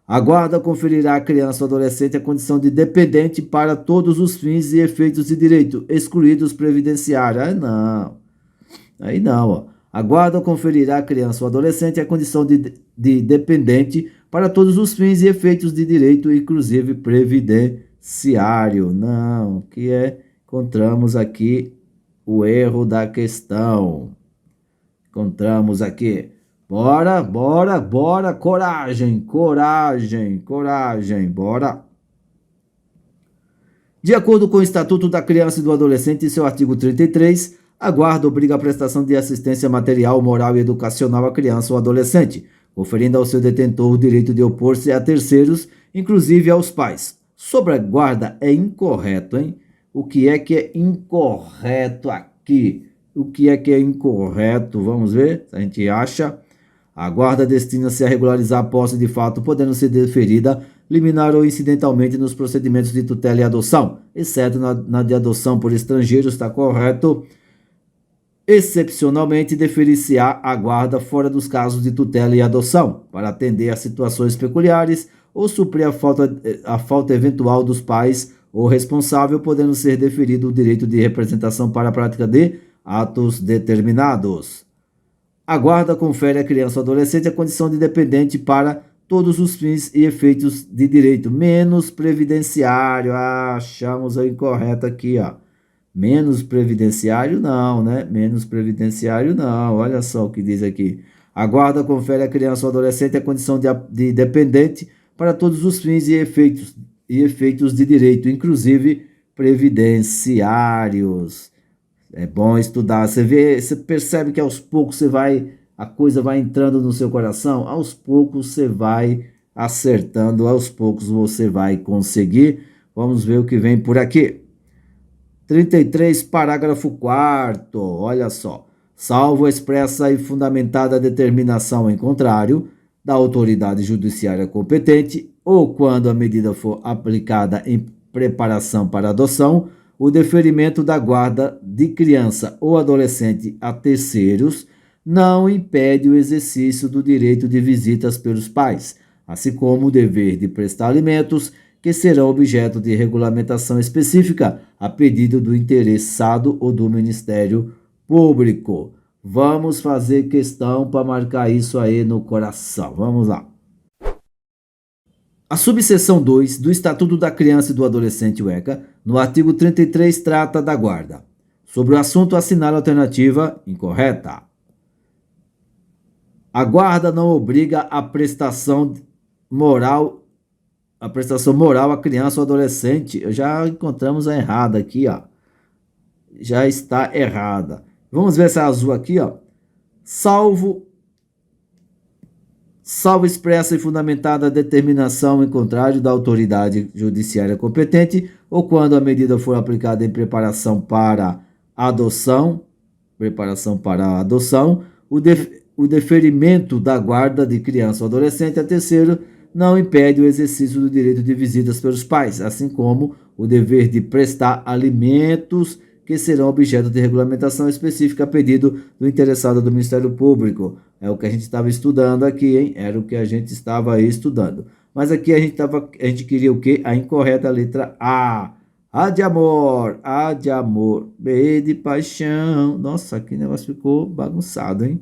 A guarda conferirá à criança ou adolescente a condição de dependente para todos os fins e efeitos de direito, excluídos previdenciário. Ah, não. Aí não, ó. A guarda conferirá à criança ou adolescente a condição de dependente para todos os fins e efeitos de direito, inclusive previdenciário. Não, que encontramos aqui o erro da questão. Encontramos aqui. Bora, bora, bora, coragem, coragem, coragem, bora. De acordo com o Estatuto da Criança e do Adolescente, em seu artigo 33, a guarda obriga a prestação de assistência material, moral e educacional à criança ou adolescente, conferindo ao seu detentor o direito de opor-se a terceiros, inclusive aos pais. Sobre a guarda é incorreto, hein? O que é incorreto aqui? O que é incorreto? Vamos ver se a gente acha. A guarda destina-se a regularizar a posse de fato, podendo ser deferida, liminar ou incidentalmente nos procedimentos de tutela e adoção, exceto na de adoção por estrangeiros, está correto. Excepcionalmente, deferir-se-á a guarda fora dos casos de tutela e adoção, para atender a situações peculiares ou suprir a falta eventual dos pais ou responsável, podendo ser deferido o direito de representação para a prática de atos determinados. A guarda confere à criança ou adolescente a condição de dependente para todos os fins e efeitos de direito, menos previdenciário. Ah, achamos a incorreta aqui, ó. Menos previdenciário não, né? Menos previdenciário não. Olha só o que diz aqui. A guarda confere à criança ou adolescente a condição de dependente para todos os fins e efeitos de direito, inclusive previdenciários. É bom estudar. Você percebe que aos poucos a coisa vai entrando no seu coração, aos poucos você vai acertando, aos poucos você vai conseguir. Vamos ver o que vem por aqui. 33, parágrafo 4º, olha só. Salvo expressa e fundamentada determinação em contrário da autoridade judiciária competente, ou quando a medida for aplicada em preparação para adoção, o deferimento da guarda de criança ou adolescente a terceiros não impede o exercício do direito de visitas pelos pais, assim como o dever de prestar alimentos, que serão objeto de regulamentação específica a pedido do interessado ou do Ministério Público. Vamos fazer questão para marcar isso aí no coração. Vamos lá. A subseção 2 do Estatuto da Criança e do Adolescente, o ECA, no artigo 33, trata da guarda. Sobre o assunto, assinale a alternativa incorreta. A guarda não obriga a prestação moral à criança ou adolescente. Já encontramos a errada aqui, ó. Já está errada. Vamos ver essa azul aqui, ó. Salvo expressa e fundamentada a determinação em contrário da autoridade judiciária competente, ou quando a medida for aplicada em preparação para adoção, o deferimento da guarda de criança ou adolescente a terceiro não impede o exercício do direito de visitas pelos pais, assim como o dever de prestar alimentos, que serão objeto de regulamentação específica a pedido do interessado do Ministério Público. É o que a gente estava estudando aqui, hein? Era o que a gente estava aí estudando. Mas aqui a gente queria o quê? A incorreta letra A. A de amor, B de paixão. Nossa, aqui o negócio ficou bagunçado, hein?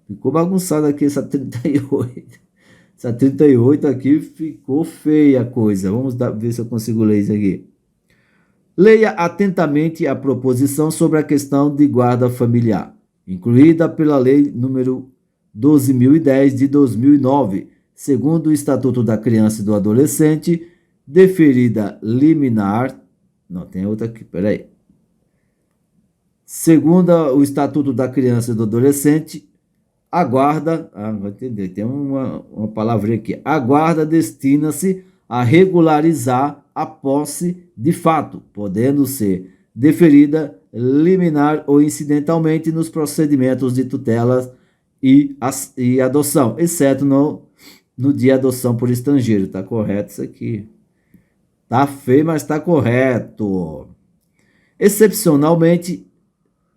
Ficou bagunçado aqui essa 38. Essa 38 aqui ficou feia a coisa. Vamos ver se eu consigo ler isso aqui. Leia atentamente a proposição sobre a questão de guarda familiar, incluída pela Lei nº 12.010 de 2009, segundo o Estatuto da Criança e do Adolescente, deferida liminar. Não, tem outra aqui, peraí. Segundo o Estatuto da Criança e do Adolescente, A guarda, vou entender, tem uma palavrinha aqui. A guarda destina-se a regularizar a posse de fato, podendo ser deferida liminar ou incidentalmente nos procedimentos de tutela e adoção, exceto no dia de adoção por estrangeiro. Tá correto isso aqui. Tá feio, mas tá correto. Excepcionalmente,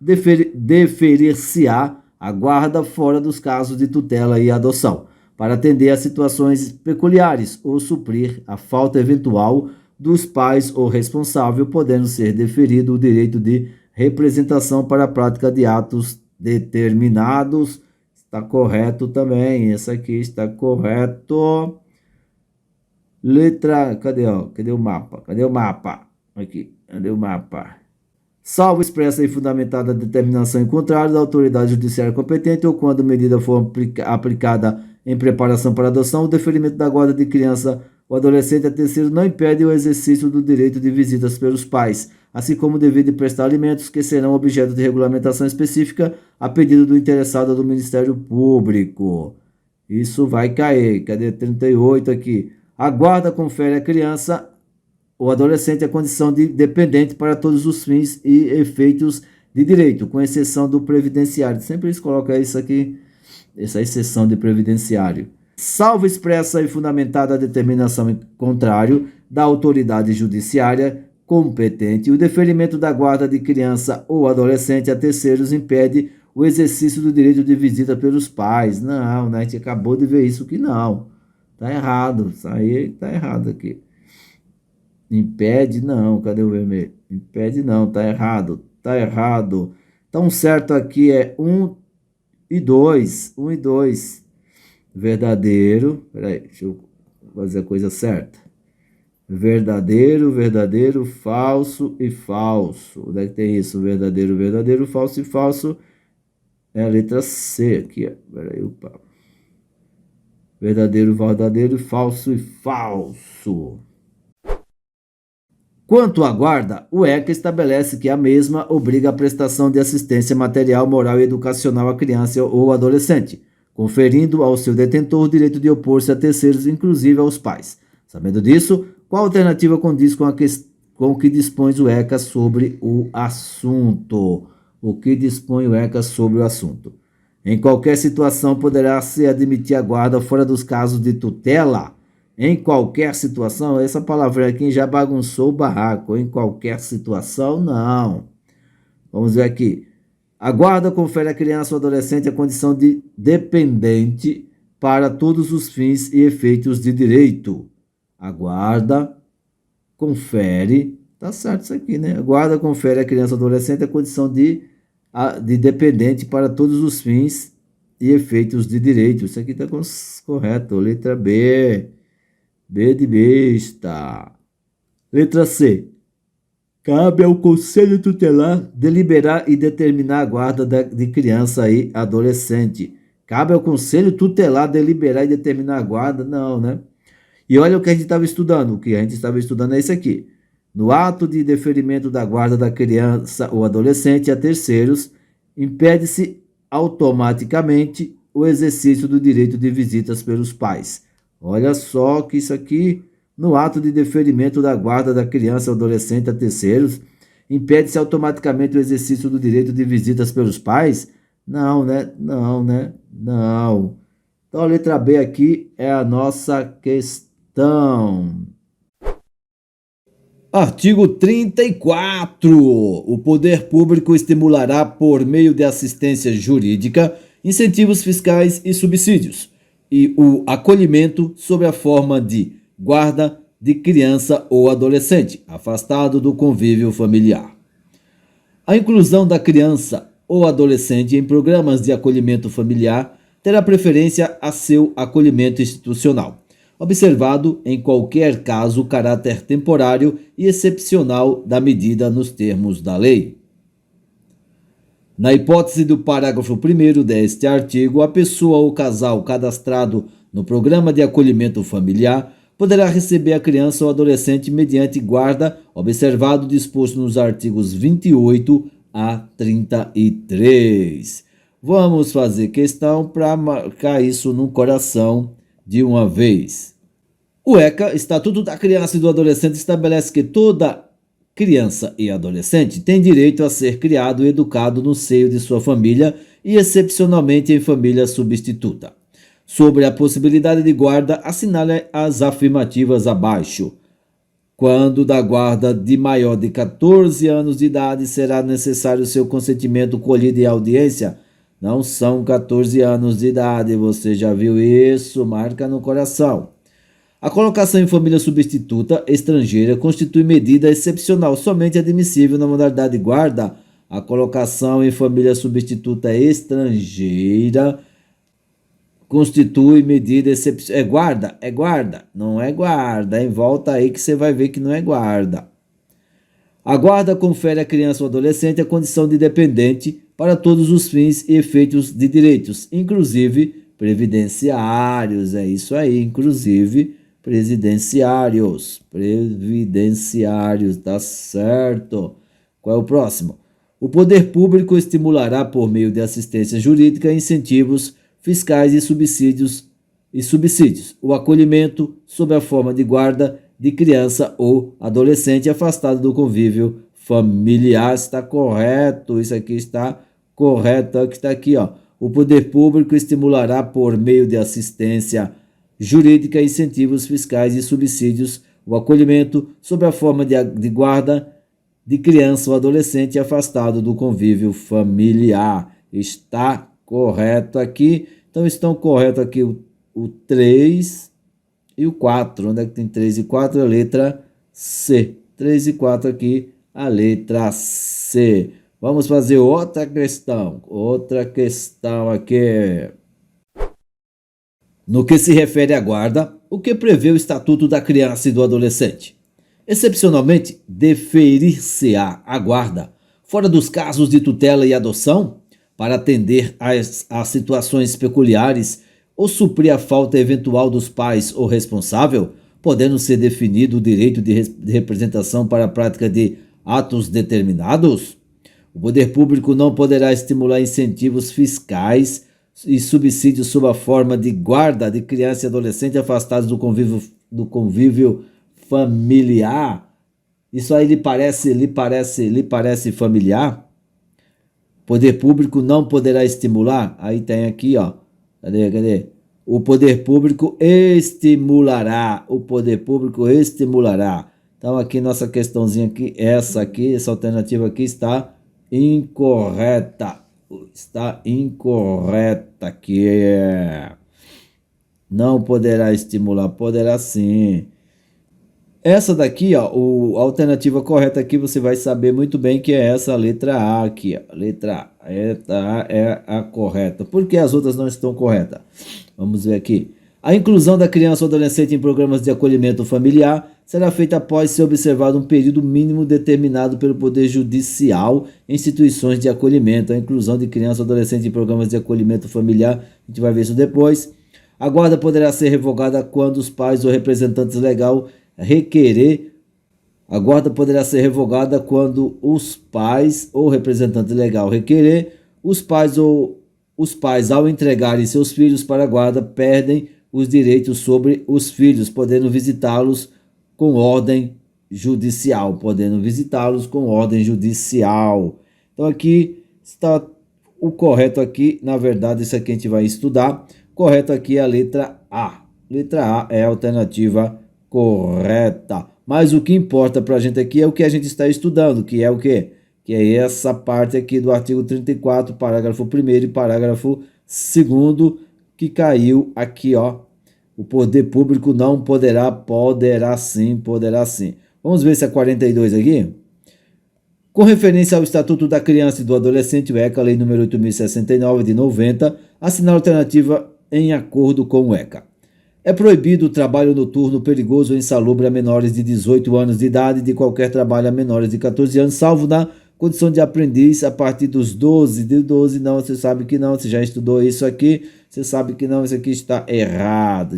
deferir-se-á a guarda fora dos casos de tutela e adoção, para atender a situações peculiares ou suprir a falta eventual dos pais ou responsável, podendo ser deferido o direito de representação para a prática de atos determinados. Está correto também, esse aqui está correto. Letra, cadê o mapa? Aqui, cadê o mapa? Salvo expressa e fundamentada a determinação em contrário da autoridade judiciária competente ou quando a medida for aplicada em preparação para adoção, o deferimento da guarda de criança ou adolescente a terceiro não impede o exercício do direito de visitas pelos pais, assim como o dever de prestar alimentos que serão objeto de regulamentação específica a pedido do interessado ou do Ministério Público. Isso vai cair. Cadê 38 aqui? A guarda confere à criança ou adolescente a condição de dependente para todos os fins e efeitos de direito, com exceção do previdenciário. Sempre eles colocam isso aqui, essa exceção de previdenciário. Salvo expressa e fundamentada a determinação em contrário da autoridade judiciária competente, o deferimento da guarda de criança ou adolescente a terceiros impede o exercício do direito de visita pelos pais. Não, né? A gente acabou de ver isso que não. Tá errado, isso aí tá errado aqui. Impede não, cadê o vermelho? Impede não, tá errado, tá errado. Então certo aqui é 1 e 2, 1 e 2. Verdadeiro, peraí, deixa eu fazer a coisa certa. Verdadeiro, verdadeiro, falso e falso. Onde é que tem isso? Verdadeiro, verdadeiro, falso e falso. É a letra C aqui, ó. Peraí, opa. Verdadeiro, verdadeiro, falso e falso. Quanto à guarda, o ECA estabelece que a mesma obriga a prestação de assistência material, moral e educacional à criança ou adolescente, conferindo ao seu detentor o direito de opor-se a terceiros, inclusive aos pais. Sabendo disso, qual alternativa condiz com o que dispõe o ECA sobre o assunto? O que dispõe o ECA sobre o assunto? Em qualquer situação poderá-se admitir a guarda fora dos casos de tutela. Em qualquer situação, essa palavra aqui já bagunçou o barraco. Em qualquer situação, não. Vamos ver aqui. A guarda confere à criança ou adolescente a condição de dependente para todos os fins e efeitos de direito. A guarda confere, tá certo isso aqui, né? A guarda confere à criança ou adolescente a condição de dependente para todos os fins e efeitos de direito. Isso aqui está correto. Letra B. B de besta. Letra C. Cabe ao Conselho Tutelar deliberar e determinar a guarda de criança e adolescente. Cabe ao Conselho Tutelar deliberar e determinar a guarda? Não, né? E olha o que a gente estava estudando. O que a gente estava estudando é isso aqui. No ato de deferimento da guarda da criança ou adolescente a terceiros, impede-se automaticamente o exercício do direito de visitas pelos pais. Olha só que isso aqui, no ato de deferimento da guarda da criança ou adolescente a terceiros, impede-se automaticamente o exercício do direito de visitas pelos pais? Não, né? Não, né? Não. Então a letra B aqui é a nossa questão. Artigo 34. O poder público estimulará, por meio de assistência jurídica, incentivos fiscais e subsídios, e o acolhimento sob a forma de guarda de criança ou adolescente, afastado do convívio familiar. A inclusão da criança ou adolescente em programas de acolhimento familiar terá preferência a seu acolhimento institucional, observado em qualquer caso o caráter temporário e excepcional da medida nos termos da lei. Na hipótese do parágrafo 1º deste artigo, a pessoa ou casal cadastrado no programa de acolhimento familiar poderá receber a criança ou adolescente mediante guarda, observado o disposto nos artigos 28 a 33. Vamos fazer questão para marcar isso no coração de uma vez. O ECA, Estatuto da Criança e do Adolescente, estabelece que toda criança e adolescente tem direito a ser criado e educado no seio de sua família e, excepcionalmente, em família substituta. Sobre a possibilidade de guarda, assinale as afirmativas abaixo. Quando da guarda de maior de 14 anos de idade, será necessário seu consentimento colhido em audiência? Não são 14 anos de idade, você já viu isso? Marca no coração. A colocação em família substituta estrangeira constitui medida excepcional somente admissível na modalidade de guarda. A colocação em família substituta estrangeira constitui medida excepcional. É guarda, não é guarda, hein? Volta aí que você vai ver que não é guarda. A guarda confere à criança ou adolescente a condição de dependente para todos os fins e efeitos de direitos, inclusive previdenciários. É isso aí, inclusive previdenciários, tá certo. Qual é o próximo? O poder público estimulará por meio de assistência jurídica, incentivos fiscais e subsídios o acolhimento sob a forma de guarda de criança ou adolescente afastado do convívio familiar. Está correto, isso aqui está correto, que está aqui, ó. O poder público estimulará por meio de assistência jurídica, incentivos fiscais e subsídios o acolhimento sob a forma de guarda de criança ou adolescente afastado do convívio familiar. Está correto aqui. Então estão corretos aqui o 3 e o 4. Onde é que tem 3 e 4? A letra C. 3 e 4 aqui, a letra C. Vamos fazer outra questão. Outra questão aqui. No que se refere à guarda, o que prevê o Estatuto da Criança e do Adolescente? Excepcionalmente, deferir-se-á a guarda, fora dos casos de tutela e adoção, para atender às situações peculiares ou suprir a falta eventual dos pais ou responsável, podendo ser definido o direito de representação para a prática de atos determinados. O poder público não poderá estimular incentivos fiscais e subsídios sob a forma de guarda de criança e adolescente afastados do convívio familiar. Isso aí lhe parece familiar? Poder público não poderá estimular? Aí tem aqui, ó. Cadê? O poder público estimulará. Então aqui nossa questãozinha aqui, essa alternativa aqui está incorreta. Aqui. Não poderá estimular, poderá sim. Essa daqui, ó, a alternativa correta aqui, você vai saber muito bem que é essa, a letra A aqui. Ó. Letra A é a correta. Por que as outras não estão corretas? Vamos ver aqui. A inclusão da criança ou adolescente em programas de acolhimento familiar será feita após ser observado um período mínimo determinado pelo Poder Judicial em instituições de acolhimento. A inclusão de criança ou adolescente em programas de acolhimento familiar, a gente vai ver isso depois. A guarda poderá ser revogada quando os pais ou representantes legais requerer. A guarda poderá ser revogada quando os pais ou representante legal requerer. Os pais, ao entregarem seus filhos para a guarda, perdem os direitos sobre os filhos, podendo visitá-los com ordem judicial. Então aqui está o correto aqui, na verdade isso aqui a gente vai estudar. Correto aqui é a letra A. Letra A é a alternativa correta. Mas o que importa para a gente aqui é o que a gente está estudando, que é o quê? Que é essa parte aqui do artigo 34, parágrafo 1º e parágrafo 2º, que caiu aqui, ó. O poder público não poderá sim. Vamos ver se é 42 aqui. Com referência ao Estatuto da Criança e do Adolescente, o ECA, Lei nº 8.069 de 90, assinar alternativa em acordo com o ECA. É proibido o trabalho noturno perigoso ou insalubre a menores de 18 anos de idade, de qualquer trabalho a menores de 14 anos, salvo na condição de aprendiz a partir dos 12. De 12 não, você sabe que não, você já estudou isso aqui, você sabe que não, isso aqui está errado,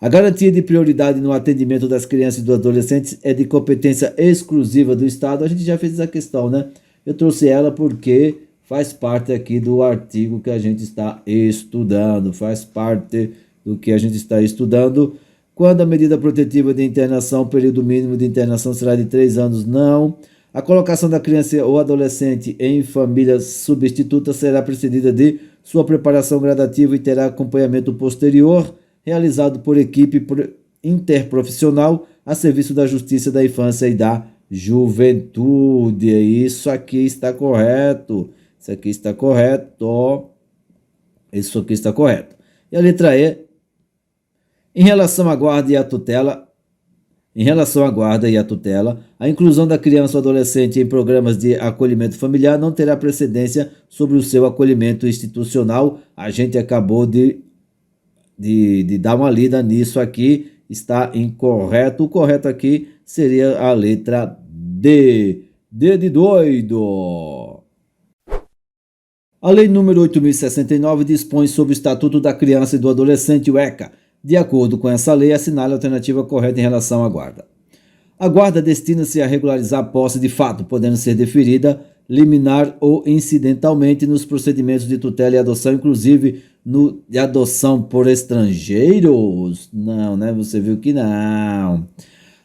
A garantia de prioridade no atendimento das crianças e dos adolescentes é de competência exclusiva do Estado. A gente já fez essa questão, né? Eu trouxe ela porque faz parte aqui do artigo que a gente está estudando, faz parte do que a gente está estudando. Quando a medida protetiva de internação, o período mínimo de internação será de 3 anos, não. A colocação da criança ou adolescente em família substituta será precedida de sua preparação gradativa e terá acompanhamento posterior, realizado por equipe interprofissional a serviço da Justiça da Infância e da Juventude. Isso aqui está correto. Isso aqui está correto. Isso aqui está correto. E a letra E, em relação à guarda e à tutela, a inclusão da criança ou adolescente em programas de acolhimento familiar não terá precedência sobre o seu acolhimento institucional. A gente acabou de dar uma lida nisso aqui, está incorreto. O correto aqui seria a letra D. D de doido. A Lei nº 8.069 dispõe sobre o Estatuto da Criança e do Adolescente, o ECA. De acordo com essa lei, assinale a alternativa correta em relação à guarda. A guarda destina-se a regularizar a posse de fato, podendo ser deferida, liminar ou incidentalmente nos procedimentos de tutela e adoção, inclusive de adoção por estrangeiros. Não, né? Você viu que não.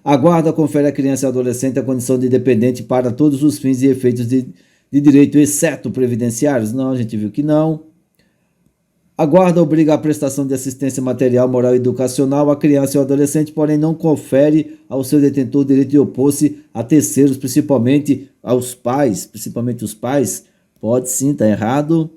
A guarda confere à criança e ao adolescente a condição de dependente para todos os fins e efeitos de direito, exceto previdenciários. Não, a gente viu que não. A guarda obriga a prestação de assistência material, moral e educacional à criança e ao adolescente, porém não confere ao seu detentor o direito de opor-se a terceiros, principalmente aos pais. Principalmente os pais. Pode sim, está errado.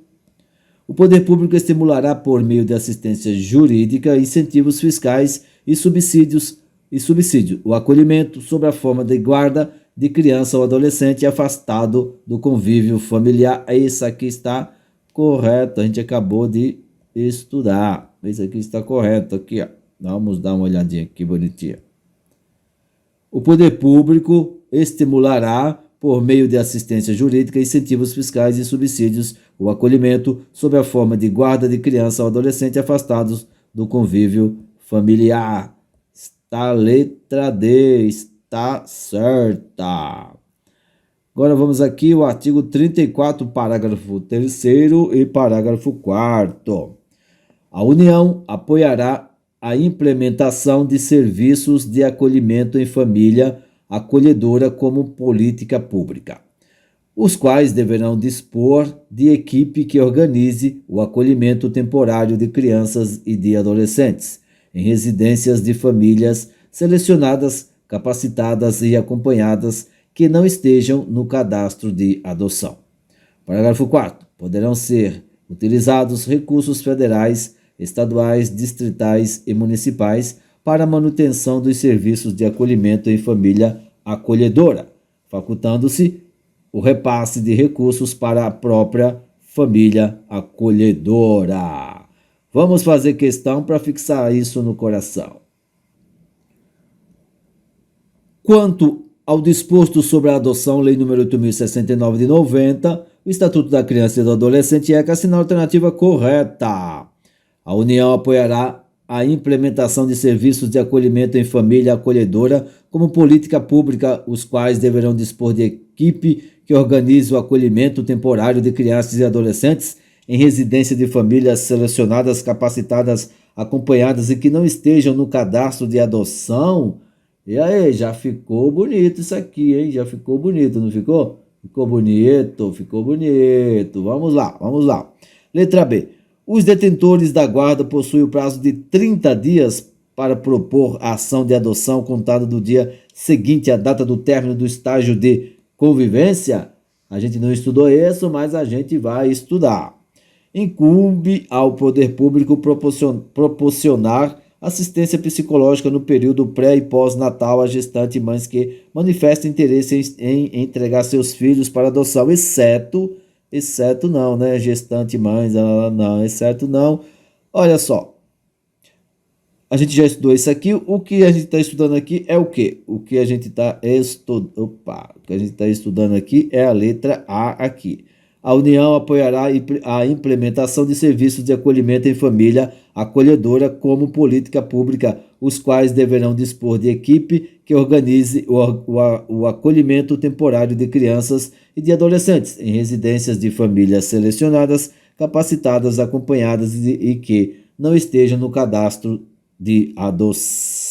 O poder público estimulará, por meio de assistência jurídica, incentivos fiscais e subsídio, o acolhimento sob a forma de guarda de criança ou adolescente afastado do convívio familiar. Isso aqui está correto, a gente acabou de estudar. Isso aqui está correto, aqui, ó. Vamos dar uma olhadinha aqui bonitinha. O poder público estimulará, por meio de assistência jurídica, incentivos fiscais e subsídios, o acolhimento sob a forma de guarda de criança ou adolescente afastados do convívio familiar. Está a letra D, está certa. Agora vamos aqui ao artigo 34, parágrafo 3º e parágrafo 4º. A União apoiará a implementação de serviços de acolhimento em família acolhedora como política pública, os quais deverão dispor de equipe que organize o acolhimento temporário de crianças e de adolescentes em residências de famílias selecionadas, capacitadas e acompanhadas que não estejam no cadastro de adoção. Parágrafo 4º. Poderão ser utilizados recursos federais, estaduais, distritais e municipais para a manutenção dos serviços de acolhimento em família acolhedora, facultando-se o repasse de recursos para a própria família acolhedora. Vamos fazer questão para fixar isso no coração. Quanto ao disposto sobre a adoção, Lei nº 8.069 de 90, o Estatuto da Criança e do Adolescente ECA assina a alternativa correta. A União apoiará a implementação de serviços de acolhimento em família acolhedora como política pública, os quais deverão dispor de equipe que organize o acolhimento temporário de crianças e adolescentes em residência de famílias selecionadas, capacitadas, acompanhadas e que não estejam no cadastro de adoção. E aí, já ficou bonito isso aqui, hein? Já ficou bonito, não ficou? Ficou bonito, ficou bonito. Vamos lá. Letra B. Os detentores da guarda possuem o prazo de 30 dias para propor a ação de adoção contada do dia seguinte à data do término do estágio de convivência. A gente não estudou isso, mas a gente vai estudar. Incumbe ao poder público proporcionar assistência psicológica no período pré- e pós-natal a gestante e mães que manifestam interesse em entregar seus filhos para adoção, exceto não, né? Gestante, mães, não, exceto não. Olha só, a gente já estudou isso aqui. O que a gente está estudando aqui é o quê? O que a gente está estudando aqui é a letra A aqui. A União apoiará a implementação de serviços de acolhimento em família acolhedora como política pública, os quais deverão dispor de equipe que organize o acolhimento temporário de crianças e de adolescentes em residências de famílias selecionadas, capacitadas, acompanhadas e que não estejam no cadastro de adoção.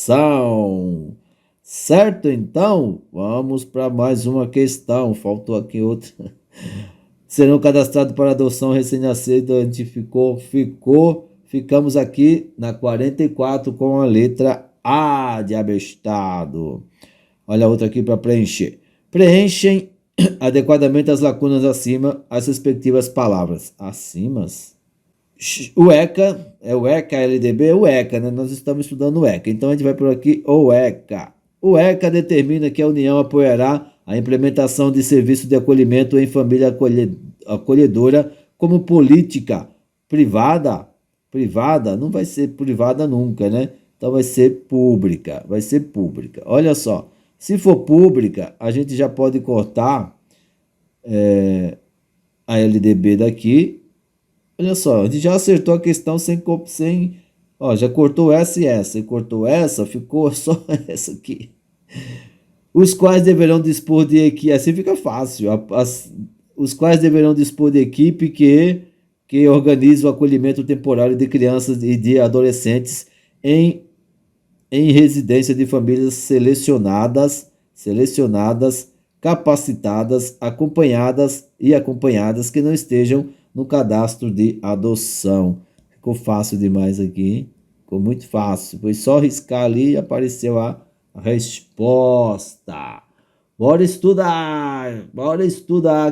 Certo, então? Vamos para mais uma questão. Faltou aqui outra. Serão cadastrados para adoção recém-nascido. A gente ficamos aqui na 44 com a letra A de abestado. Olha a outra aqui para preencher. Preenchem adequadamente as lacunas acima, as respectivas palavras. Acimas? O ECA, é o ECA, LDB é o ECA, né? Nós estamos estudando o ECA. Então a gente vai por aqui, o ECA. O ECA determina que a União apoiará a implementação de serviço de acolhimento em família acolhedora como política privada. Privada não vai ser privada nunca, né? Então vai ser pública, Olha só, se for pública, a gente já pode cortar a LDB daqui. Olha só, a gente já acertou a questão sem já cortou essa e essa, e cortou essa, ficou só essa aqui. Os quais deverão dispor de equipe, assim fica fácil, os quais deverão dispor de equipe que organize o acolhimento temporário de crianças e de adolescentes em residência de famílias selecionadas, capacitadas, acompanhadas que não estejam no cadastro de adoção. Ficou fácil demais aqui, ficou muito fácil. Foi só riscar ali e apareceu a resposta. Bora estudar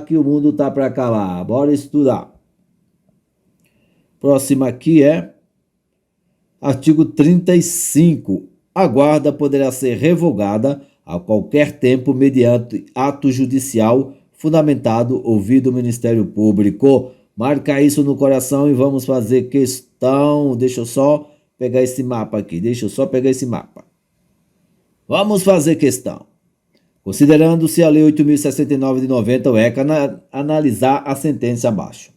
que o mundo tá para acabar. Bora estudar. Próximo aqui é artigo 35. A guarda poderá ser revogada a qualquer tempo mediante ato judicial fundamentado, ouvido o Ministério Público. Marca isso no coração e vamos fazer questão. Deixa eu só pegar esse mapa aqui. Vamos fazer questão. Considerando-se a Lei 8.069 de 90, o ECA analisar a sentença abaixo.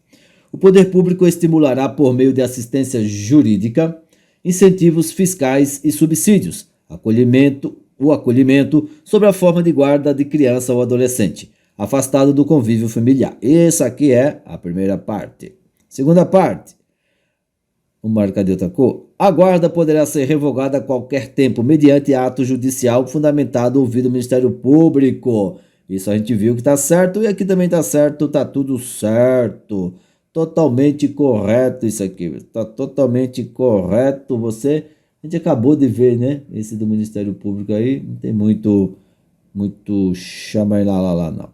O poder público estimulará, por meio de assistência jurídica, incentivos fiscais e subsídios, o acolhimento sob a forma de guarda de criança ou adolescente, afastado do convívio familiar. Essa aqui é a primeira parte. Segunda parte. Vamos marcar de outra cor. A guarda poderá ser revogada a qualquer tempo mediante ato judicial fundamentado ouvido o Ministério Público. Isso a gente viu que está certo e aqui também está certo, está tudo certo. Totalmente correto isso aqui. Está totalmente correto. A gente acabou de ver, né? Esse do Ministério Público aí, não tem muito chama lá, não.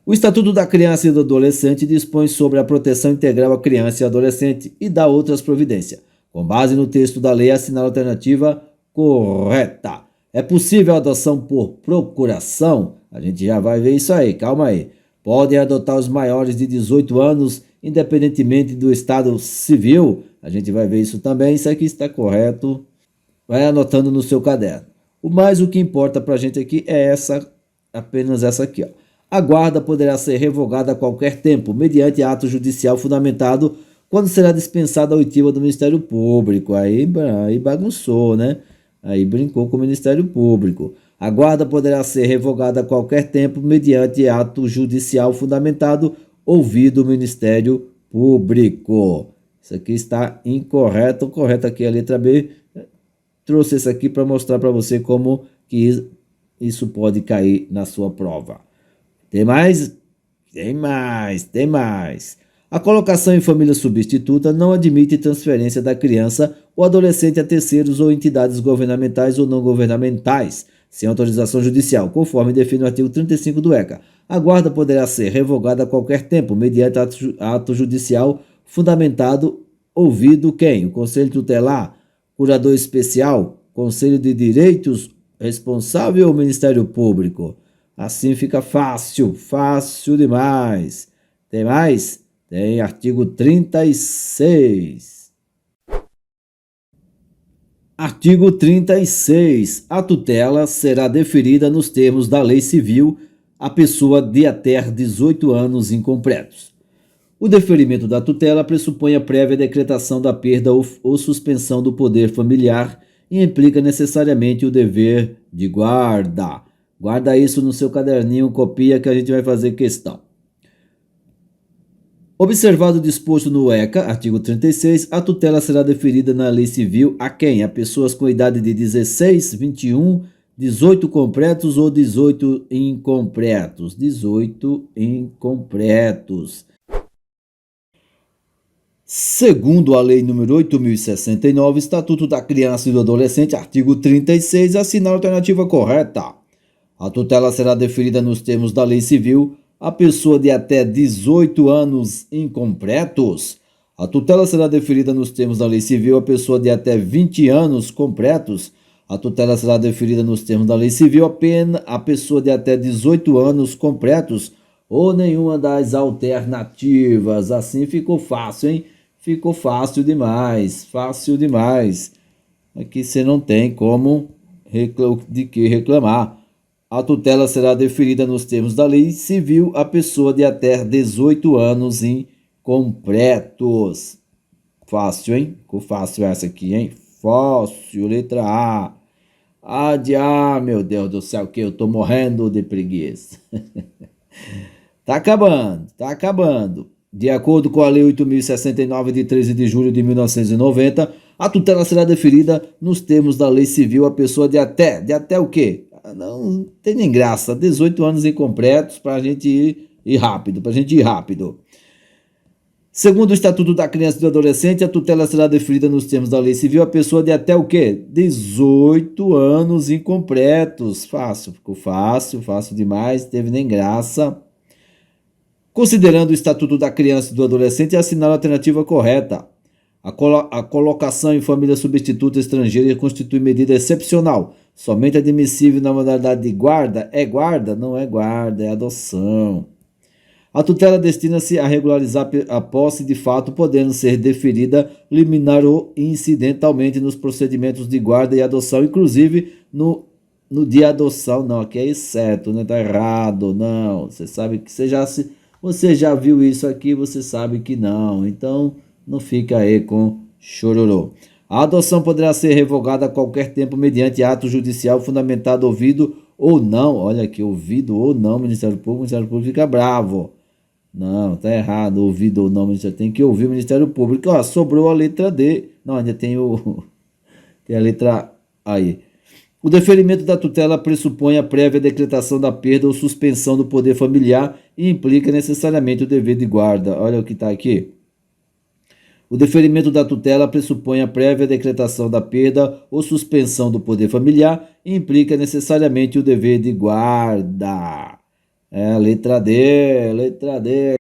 O Estatuto da Criança e do Adolescente dispõe sobre a proteção integral à criança e adolescente e dá outras providências. Com base no texto da lei, assinala a alternativa correta. É possível a adoção por procuração? A gente já vai ver isso aí, calma aí. Podem adotar os maiores de 18 anos, independentemente do estado civil. A gente vai ver isso também. Isso aqui está correto. Vai anotando no seu caderno. O que importa para a gente aqui é apenas essa aqui, ó. A guarda poderá ser revogada a qualquer tempo, mediante ato judicial fundamentado, quando será dispensada a oitiva do Ministério Público. Aí bagunçou, né? Aí brincou com o Ministério Público. A guarda poderá ser revogada a qualquer tempo, mediante ato judicial fundamentado, ouvido o Ministério Público. Isso aqui está incorreto. Correto aqui a letra B. Trouxe isso aqui para mostrar para você como que isso pode cair na sua prova. Tem mais? Tem mais. A colocação em família substituta não admite transferência da criança ou adolescente a terceiros ou entidades governamentais ou não governamentais, sem autorização judicial, conforme define o artigo 35 do ECA. A guarda poderá ser revogada a qualquer tempo, mediante ato judicial fundamentado, ouvido quem? O Conselho Tutelar, Curador Especial, Conselho de Direitos responsável ou Ministério Público? Assim fica fácil demais. Tem mais? Tem artigo 36. Artigo 36. A tutela será deferida nos termos da lei civil à pessoa de até 18 anos incompletos. O deferimento da tutela pressupõe a prévia decretação da perda ou suspensão do poder familiar e implica necessariamente o dever de guarda. Guarda isso no seu caderninho, copia que a gente vai fazer questão. Observado o disposto no ECA, artigo 36, a tutela será deferida na lei civil a quem? A pessoas com idade de 16, 21, 18 completos ou 18 incompletos. 18 incompletos. Segundo a Lei nº 8.069, Estatuto da Criança e do Adolescente, artigo 36, assina a alternativa correta. A tutela será deferida nos termos da Lei Civil a pessoa de até 18 anos incompletos. A tutela será deferida nos termos da Lei Civil a pessoa de até 20 anos completos. A tutela será deferida nos termos da Lei Civil apenas a pessoa de até 18 anos completos ou nenhuma das alternativas. Assim ficou fácil, hein? Ficou fácil demais, fácil demais. Aqui você não tem como de que reclamar. A tutela será deferida nos termos da lei civil à pessoa de até 18 anos incompletos. Fácil, hein? Ficou fácil essa aqui, hein? Fácil, letra A. Meu Deus do céu, que eu tô morrendo de preguiça. Tá acabando, tá acabando. De acordo com a Lei 8.069, de 13 de julho de 1990, a tutela será deferida nos termos da lei civil à pessoa de até o quê? Não tem nem graça, 18 anos incompletos para a gente ir rápido, Segundo o Estatuto da Criança e do Adolescente, a tutela será deferida nos termos da lei civil à pessoa de até o quê? 18 anos incompletos. Fácil, ficou fácil demais, teve nem graça. Considerando o Estatuto da Criança e do Adolescente, assinala a alternativa correta. A colocação em família substituta estrangeira constitui medida excepcional, somente admissível na modalidade de guarda. É guarda? Não é guarda, é adoção. A tutela destina-se a regularizar a posse de fato, podendo ser deferida liminar ou incidentalmente nos procedimentos de guarda e adoção, inclusive no de adoção. Não, aqui é certo, né? Tá errado, não. Você sabe que você já viu isso aqui, você sabe que não. Então, não fica aí com chororô. A adoção poderá ser revogada a qualquer tempo mediante ato judicial fundamentado, ouvido ou não. Olha aqui, ouvido ou não, o Ministério Público fica bravo. Não, tá errado, ouvido ou não, o Ministério tem que ouvir o Ministério Público. Ó, sobrou a letra D. Não, ainda tem tem a letra aí. O deferimento da tutela pressupõe a prévia decretação da perda ou suspensão do poder familiar e implica necessariamente o dever de guarda. Olha o que está aqui. O deferimento da tutela pressupõe a prévia decretação da perda ou suspensão do poder familiar e implica necessariamente o dever de guarda. Letra D.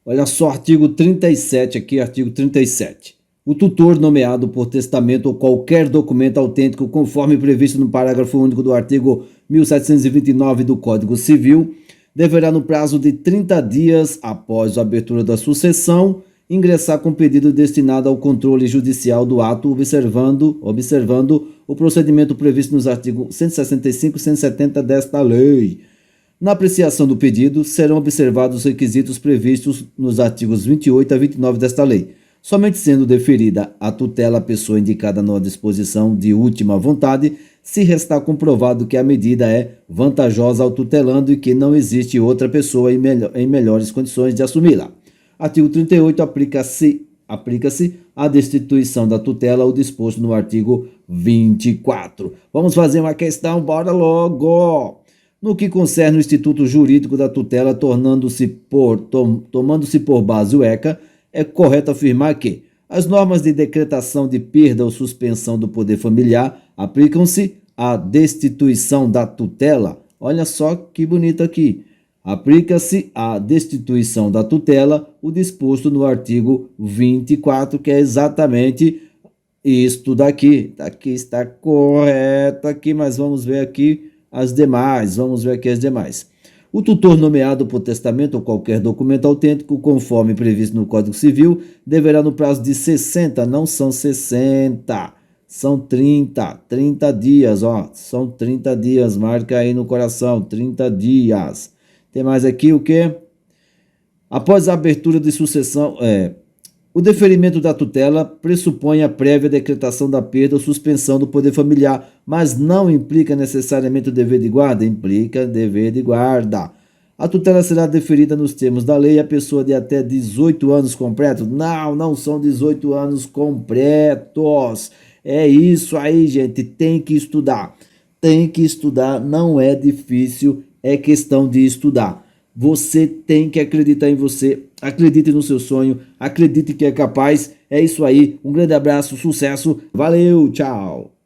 Olha só, artigo 37 aqui, artigo 37. O tutor nomeado por testamento ou qualquer documento autêntico conforme previsto no parágrafo único do artigo 1729 do Código Civil deverá, no prazo de 30 dias após a abertura da sucessão, ingressar com pedido destinado ao controle judicial do ato, observando o procedimento previsto nos artigos 165 e 170 desta lei. Na apreciação do pedido, serão observados os requisitos previstos nos artigos 28 a 29 desta lei, somente sendo deferida a tutela à pessoa indicada na disposição de última vontade, se restar comprovado que a medida é vantajosa ao tutelando e que não existe outra pessoa em melhores condições de assumi-la. Artigo 38. Aplica-se a destituição da tutela ao disposto no artigo 24. Vamos fazer uma questão, bora logo! No que concerne o instituto jurídico da tutela, tomando-se por base o ECA, é correto afirmar que as normas de decretação de perda ou suspensão do poder familiar aplicam-se à destituição da tutela. Olha só que bonito aqui. Aplica-se à destituição da tutela o disposto no artigo 24, que é exatamente isto daqui. Aqui está correto aqui, mas vamos ver aqui as demais. O tutor nomeado por testamento ou qualquer documento autêntico, conforme previsto no Código Civil, deverá, no prazo de 60, não são 60, são 30 dias, são 30 dias, marca aí no coração, 30 dias. Tem mais aqui o quê? Após a abertura de sucessão, O deferimento da tutela pressupõe a prévia decretação da perda ou suspensão do poder familiar, mas não implica necessariamente o dever de guarda, implica dever de guarda. A tutela será deferida nos termos da lei a pessoa de até 18 anos completos. Não, não são 18 anos completos. É isso aí, gente, tem que estudar. Tem que estudar, não é difícil, é questão de estudar. Você tem que acreditar em você, acredite no seu sonho, acredite que é capaz. É isso aí, um grande abraço, sucesso, valeu, tchau!